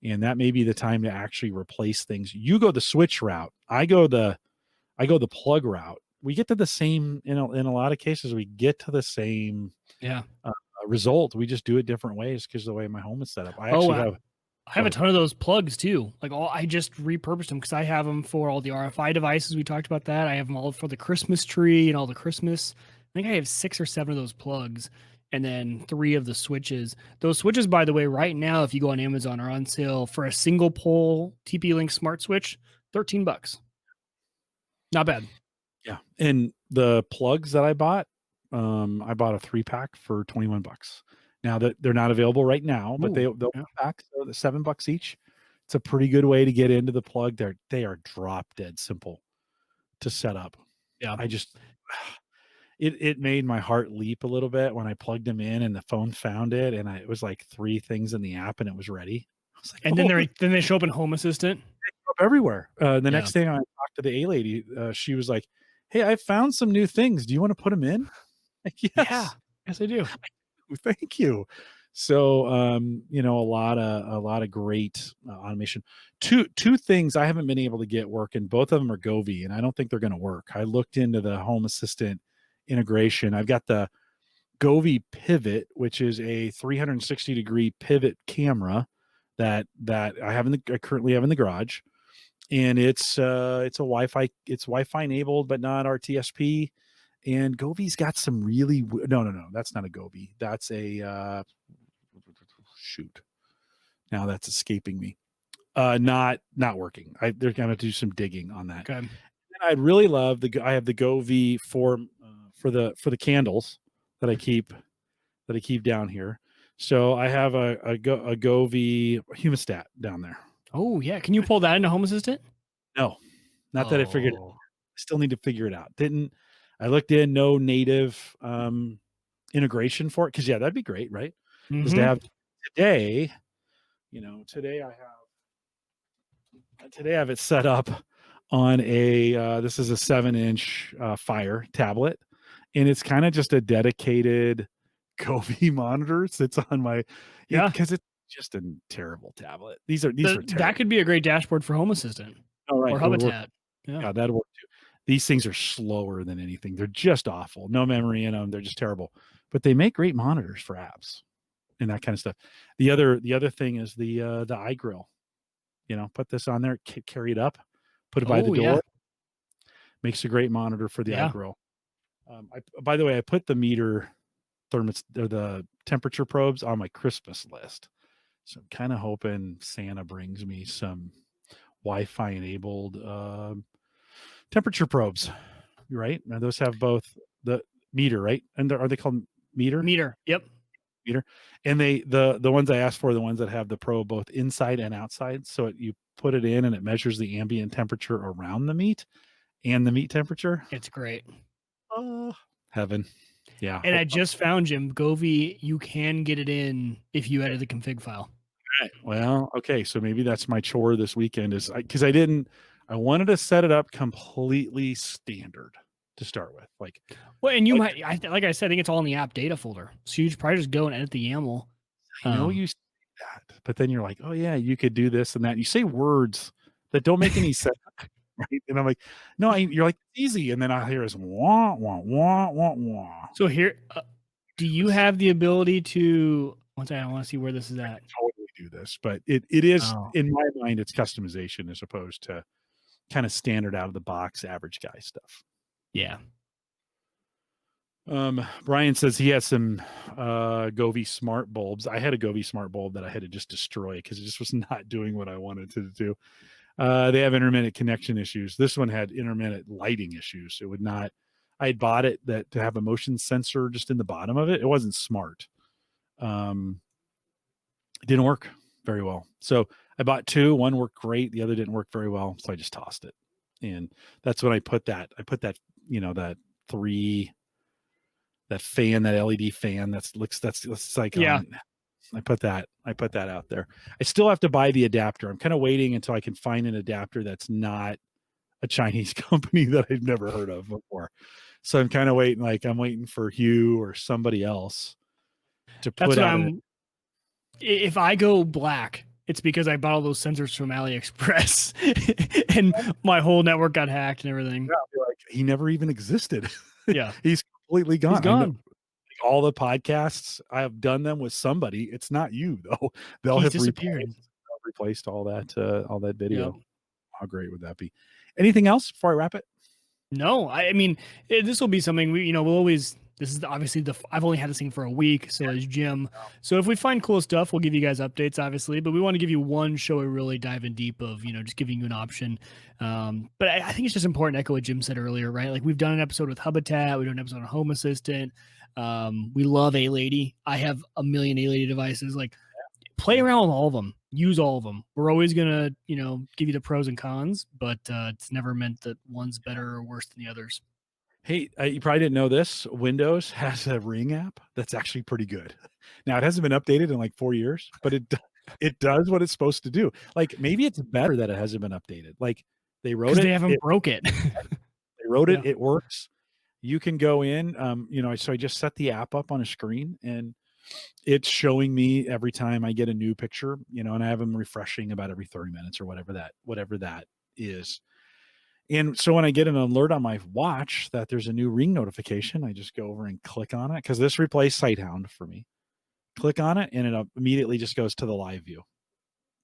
And that may be the time to actually replace things. You go the switch route. I go the plug route. We get to the same in a lot of cases. We get to the same result. We just do it different ways because the way my home is set up. I have a ton of those plugs too. Like I just repurposed them because I have them for all the RFI devices. We talked about that. I have them all for the Christmas tree and all the Christmas. I think I have 6 or 7 of those plugs. And then 3 of the switches. Those switches, by the way, right now, if you go on Amazon, are on sale for a single pole TP-Link smart switch, $13. Not bad. Yeah. And the plugs that I bought a 3-pack for $21. Now that they're not available right now, but they'll pack, so the $7 each. It's a pretty good way to get into the plug. They are drop dead simple to set up. Yeah. It made my heart leap a little bit when I plugged them in and the phone found it, and it was like 3 things in the app and it was ready. I was like, and then they show up in Home Assistant. They show up everywhere. The next thing I talked to the A lady, she was like, "Hey, I found some new things. Do you want to put them in?" Like, yes, I do. Thank you. So, a lot of great automation. Two things I haven't been able to get working. Both of them are Govee, and I don't think they're going to work. I looked into the Home Assistant integration. I've got the Govee Pivot, which is a 360-degree pivot camera that I currently have in the garage, and it's Wi-Fi enabled, but not RTSP. And Govee's got some really no, that's not a Govee. That's a shoot. Now that's escaping me. Not working. They're gonna do some digging on that. Okay. I'd really love I have the Go V for the candles that I keep down here. So I have a Go V Humistat down there. Oh yeah, can you pull that into Home Assistant? No, not that I figured. Oh. I still need to figure it out. I looked in no native integration for it, because that'd be great, right? Because to Mm-hmm. have today, today I have it set up on a this is a 7-inch Fire tablet, and it's kind of just a dedicated Go V monitor sits on my because it's just a terrible tablet. These are terrible. That could be a great dashboard for Home Assistant or Hubitat. Yeah, that'd work too. These things are slower than anything. They're just awful. No memory in them. They're just terrible. But they make great monitors for apps and that kind of stuff. The other thing is the iGrill. Put this on there, carry it up, put it by the door. Yeah. Makes a great monitor for the iGrill. By the way, I put the meter the temperature probes on my Christmas list. So I'm kind of hoping Santa brings me some Wi-Fi enabled temperature probes, right? Now those have both the meter, right? And are they called meter? Meter. Yep. Meter. And the ones I asked for are the ones that have the probe both inside and outside. So you put it in and it measures the ambient temperature around the meat and the meat temperature. It's great. Oh, heaven. Yeah. And I just found, Jim, Govee, you can get it in if you edit the config file. Right. Well, okay. So maybe that's my chore this weekend is because I wanted to set it up completely standard to start with. And you might, like I said, I think it's all in the app data folder. So you probably just go and edit the YAML. I know you say that, but then you're like, oh yeah, you could do this and that. You say words that don't make any sense. Right. And I'm like, no, you're like, easy. And then I hear is wah, wah, wah, wah, wah. So here, do you have the ability to, one second, I want to see where this is at. Totally do this, but it is, in my mind, it's customization as opposed to kind of standard out of the box average guy stuff. Yeah. Brian says he has some Govee smart bulbs. I had a Govee smart bulb that I had to just destroy because it just was not doing what I wanted to do. They have intermittent connection issues. This one had intermittent lighting issues. It would not. I had bought it to have a motion sensor just in the bottom of it. It wasn't smart. It didn't work very well. So I bought two. One worked great. The other didn't work very well. So I just tossed it. And that's when I put that that fan, that LED fan that's like I put that out there. I still have to buy the adapter. I'm kind of waiting until I can find an adapter that's not a Chinese company that I've never heard of before. So I'm kind of waiting, I'm waiting for Hue or somebody else to put out. If I go black, it's because I bought all those sensors from AliExpress and my whole network got hacked and everything. Yeah, he never even existed. Yeah. He's completely gone. He's gone. All the podcasts, I have done them with somebody. It's not you though. They'll have replaced all that video. Yep. How great would that be? Anything else before I wrap it? No, I mean, this will be something we'll always, this is obviously I've only had this thing for a week. So is Jim. So if we find cool stuff, we'll give you guys updates, obviously, but we want to give you one show we really dive in deep of, just giving you an option. But I think it's just important to echo what Jim said earlier, right? Like we've done an episode with Hubitat. We've done an episode on Home Assistant. We love A-Lady. I have a million A-Lady devices. Play around with all of them. Use all of them. We're always gonna, give you the pros and cons, but it's never meant that one's better or worse than the others. Hey, you probably didn't know this. Windows has a Ring app that's actually pretty good. Now it hasn't been updated in 4 years, but it does what it's supposed to do. Maybe it's better that it hasn't been updated. They wrote it. They haven't broke it. They wrote it. It works. You can go in. So I just set the app up on a screen and it's showing me every time I get a new picture, and I have them refreshing about every 30 minutes or whatever that is. And so when I get an alert on my watch that there's a new Ring notification, I just go over and click on it because this replaced Sighthound for me. Click on it and it immediately just goes to the live view,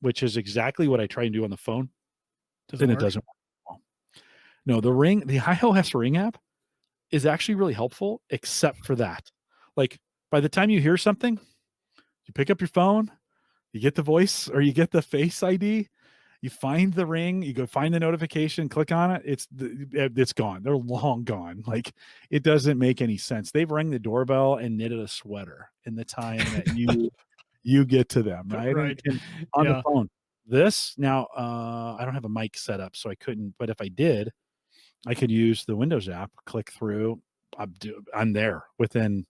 which is exactly what I try and do on the phone. Then it doesn't work well. No, the iOS Ring app is actually really helpful, except for that. By the time you hear something, you pick up your phone, you get the voice or you get the face ID, You find the ring, you go find the notification, click on it, it's gone. They're long gone. Like, it doesn't make any sense. They've rang the doorbell and knitted a sweater in the time that you get to them, right? Right. And on the Yeah. phone. This now, I don't have a mic set up, so I couldn't, but if I did, I could use the Windows app, click through. I'm there within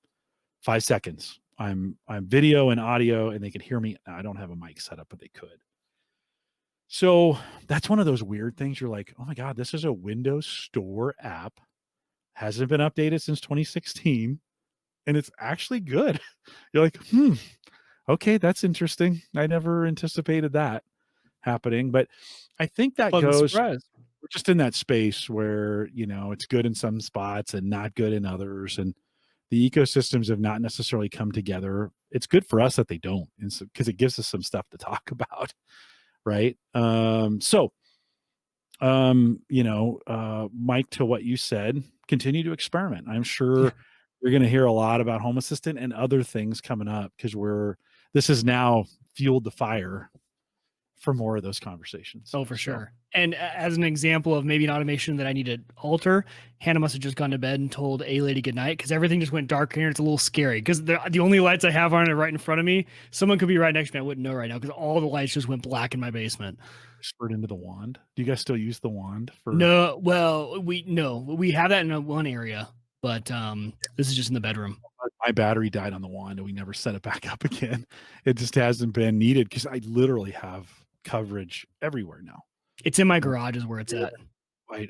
5 seconds. I'm video and audio, and they can hear me. I don't have a mic set up, but they could. So that's one of those weird things. You're like, oh my God, this is a Windows Store app. Hasn't been updated since 2016. And it's actually good. You're like, okay, that's interesting. I never anticipated that happening. But I think that Pleasant goes, surprise. we're just in that space where, it's good in some spots and not good in others. And the ecosystems have not necessarily come together. It's good for us that they don't, because it gives us some stuff to talk about. Right. Mike, to what you said, continue to experiment. I'm sure you're going to hear a lot about Home Assistant and other things coming up, because this has now fueled the fire for more of those conversations. Oh, for sure. And as an example of maybe an automation that I need to alter, Hannah must have just gone to bed and told A Lady goodnight, because everything just went dark in here. It's a little scary because the only lights I have on are right in front of me. Someone could be right next to me. I wouldn't know right now because all the lights just went black in my basement. Whispered into the wand. Do you guys still use the wand for? No, well, we have that in one area, but this is just in the bedroom. My battery died on the wand and we never set it back up again. It just hasn't been needed because I literally have coverage everywhere now. It's in my garage is where it's at.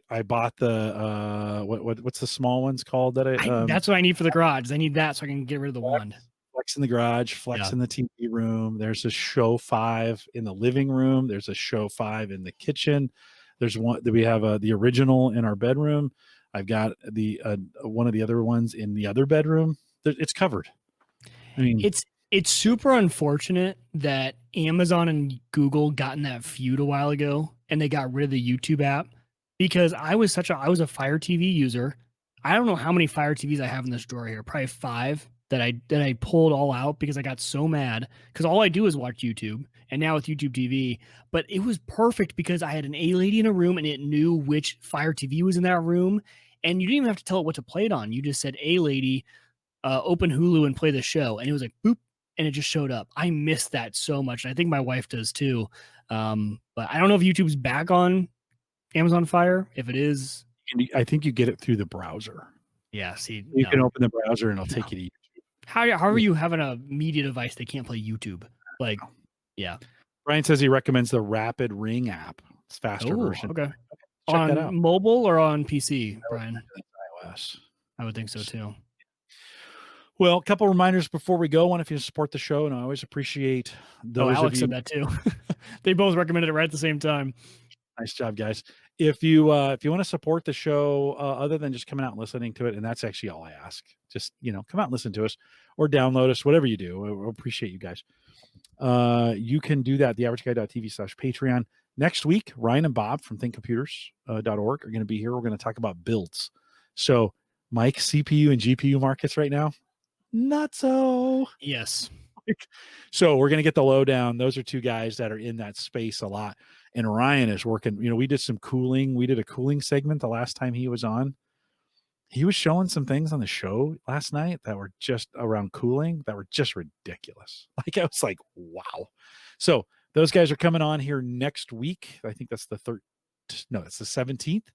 I bought the what's the small ones called that that's what I need for the garage. I need that so I can get rid of the wand. Flex in the garage, Flex in the TV room. There's a Show 5 in the living room. There's a Show 5 in the kitchen. There's one that we have the original in our bedroom. I've got the one of the other ones in the other bedroom. It's covered. I mean, it's super unfortunate that Amazon and Google got in that feud a while ago and they got rid of the YouTube app, because I was a Fire TV user. I don't know how many Fire TVs I have in this drawer here, probably 5 that I pulled all out because I got so mad, because all I do is watch YouTube, and now with YouTube TV. But it was perfect because I had an A Lady in a room and it knew which Fire TV was in that room, and you didn't even have to tell it what to play it on. You just said, A Lady, open Hulu and play the show, and it was like boop, and it just showed up. I miss that so much, and I think my wife does too. But I don't know if YouTube's back on Amazon Fire. If it is, I think you get it through the browser. Yeah, see, you can open the browser and it'll take you to YouTube. How are you having a media device that can't play YouTube? Like, yeah. Brian says he recommends the Rapid Ring app. It's faster version. Okay. Check on that out. Mobile or on PC, Brian? iOS. I would think so too. Well, a couple reminders before we go. One, if you support the show, and I always appreciate those. Alex said that too. They both recommended it right at the same time. Nice job, guys. If you want to support the show, other than just coming out and listening to it, and that's actually all I ask, just come out and listen to us or download us, whatever you do. We appreciate you guys. You can do that at theaverageguy.tv/Patreon. Next week, Ryan and Bob from thinkcomputers.org are going to be here. We're going to talk about builds. So, Mike, CPU and GPU markets right now, not so. Yes. So we're going to get the lowdown. Those are two guys that are in that space a lot. And Ryan is working, we did some cooling. We did a cooling segment the last time he was on. He was showing some things on the show last night that were just around cooling that were just ridiculous. Like, I was like, wow. So those guys are coming on here next week. I think that's it's the 17th.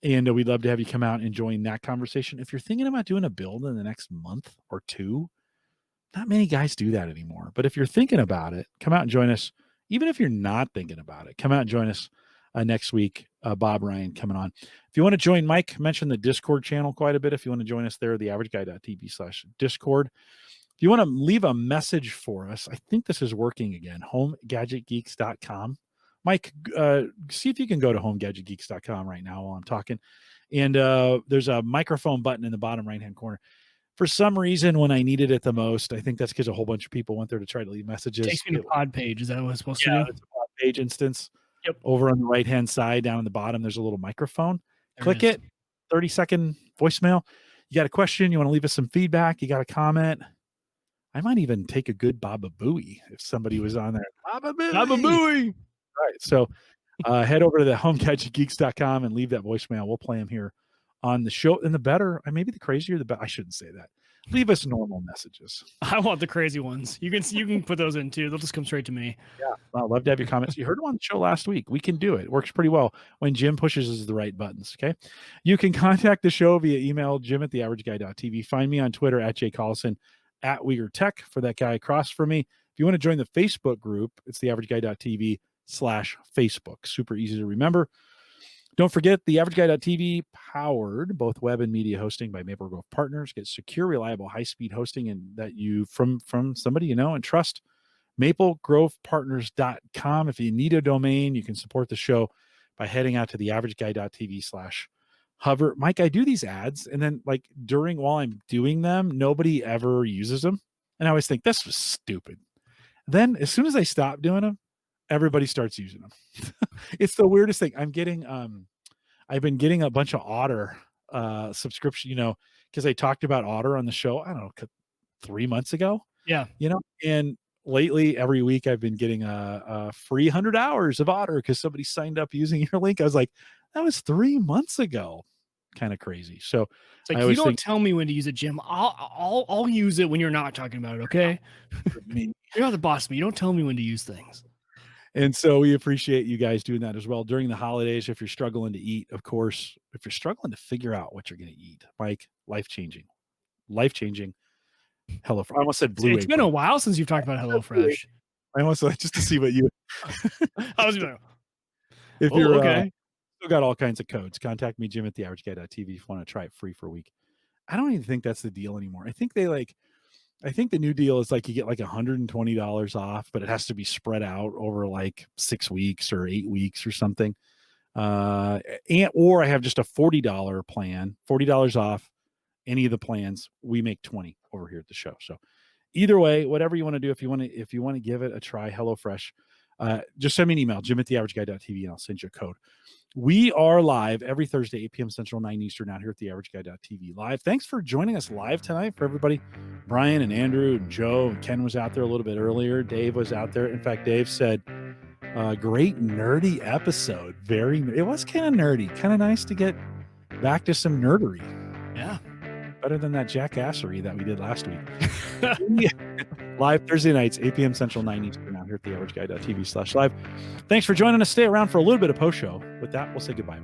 And we'd love to have you come out and join that conversation. If you're thinking about doing a build in the next month or two, not many guys do that anymore. But if you're thinking about it, come out and join us. Even if you're not thinking about it, come out and join us next week. Bob, Ryan coming on. If you want to join Mike, mention the Discord channel quite a bit. If you want to join us there, theaverageguy.tv/Discord. If you want to leave a message for us, I think this is working again. HomeGadgetGeeks.com. Mike, see if you can go to HomeGadgetGeeks.com right now while I'm talking. And there's a microphone button in the bottom right-hand corner. For some reason, when I needed it the most, I think that's because a whole bunch of people went there to try to leave messages. It takes me to pod page. Is that what it's supposed to do? Yeah, it's a pod page instance. Yep. Over on the right-hand side, down in the bottom, there's a little microphone. Click it. 30-second voicemail. You got a question? You want to leave us some feedback? You got a comment? I might even take a good Baba Booey if somebody was on there. Baba Booey. Baba Booey. Right. So Head over to the homegadgetgeeks.com and leave that voicemail. We'll play them here on the show. And the better, maybe the crazier, the better. I shouldn't say that. Leave us normal messages. I want the crazy ones. You can put those in too. They'll just come straight to me. Yeah, I'd love to have your comments. You heard them on the show last week. We can do it. It works pretty well when Jim pushes the right buttons. Okay. You can contact the show via email, jim@theaverageguy.tv. Find me on Twitter @jcollison, @Wieger Tech for that guy across from me. If you want to join the Facebook group, it's theaverageguy.tv/Facebook. Super easy to remember. Don't forget theaverageguy.tv powered both web and media hosting by Maple Grove Partners. Get secure, reliable, high-speed hosting and that you from somebody you know and trust. MapleGrovePartners.com. If you need a domain, you can support the show by heading out to theaverageguy.tv/hover. Mike, I do these ads, and then like while I'm doing them, nobody ever uses them. And I always think this was stupid. Then as soon as I stop doing them, everybody starts using them. It's the weirdest thing. I've been getting a bunch of Otter subscription, because I talked about Otter on the show, I don't know, 3 months ago. Yeah. And lately every week I've been getting a free 100 hours of Otter because somebody signed up using your link. I was like, that was 3 months ago. Kind of crazy. So it's like, you don't tell me when to use it, Jim. I'll use it when you're not talking about it. Okay. You're not the boss of me. You don't tell me when to use things. And so we appreciate you guys doing that as well during the holidays. If you're struggling to eat, of course, if you're struggling to figure out what you're going to eat, Mike, life-changing. HelloFresh. I almost said Blue. It's been a while since you've talked about HelloFresh. I almost just to see what you. I was like, if you're okay. Still got all kinds of codes. Contact me, Jim@theaverageguy.tv if you want to try it free for a week. I don't even think that's the deal anymore. I think the new deal is like you get like $120 off, but it has to be spread out over like 6 weeks or 8 weeks or something. Or I have just a $40 plan, $40 off any of the plans. We make 20 over here at the show. So either way, whatever you want to do, if you want to give it a try, HelloFresh, just send me an email, jim@theaverageguy.tv, and I'll send you a code. We are live every Thursday, 8 p.m. Central, 9 Eastern, out here at theaverageguy.tv live. Thanks for joining us live tonight for everybody. Brian and Andrew and Joe and Ken was out there a little bit earlier. Dave was out there. In fact, Dave said, great nerdy episode. It was kind of nerdy, kind of nice to get back to some nerdery. Yeah. Better than that jackassery that we did last week. Live Thursday nights, 8 p.m. Central, 9 Eastern, out here at theaverageguy.tv/live. Thanks for joining us. Stay around for a little bit of post show. With that, we'll say goodbye.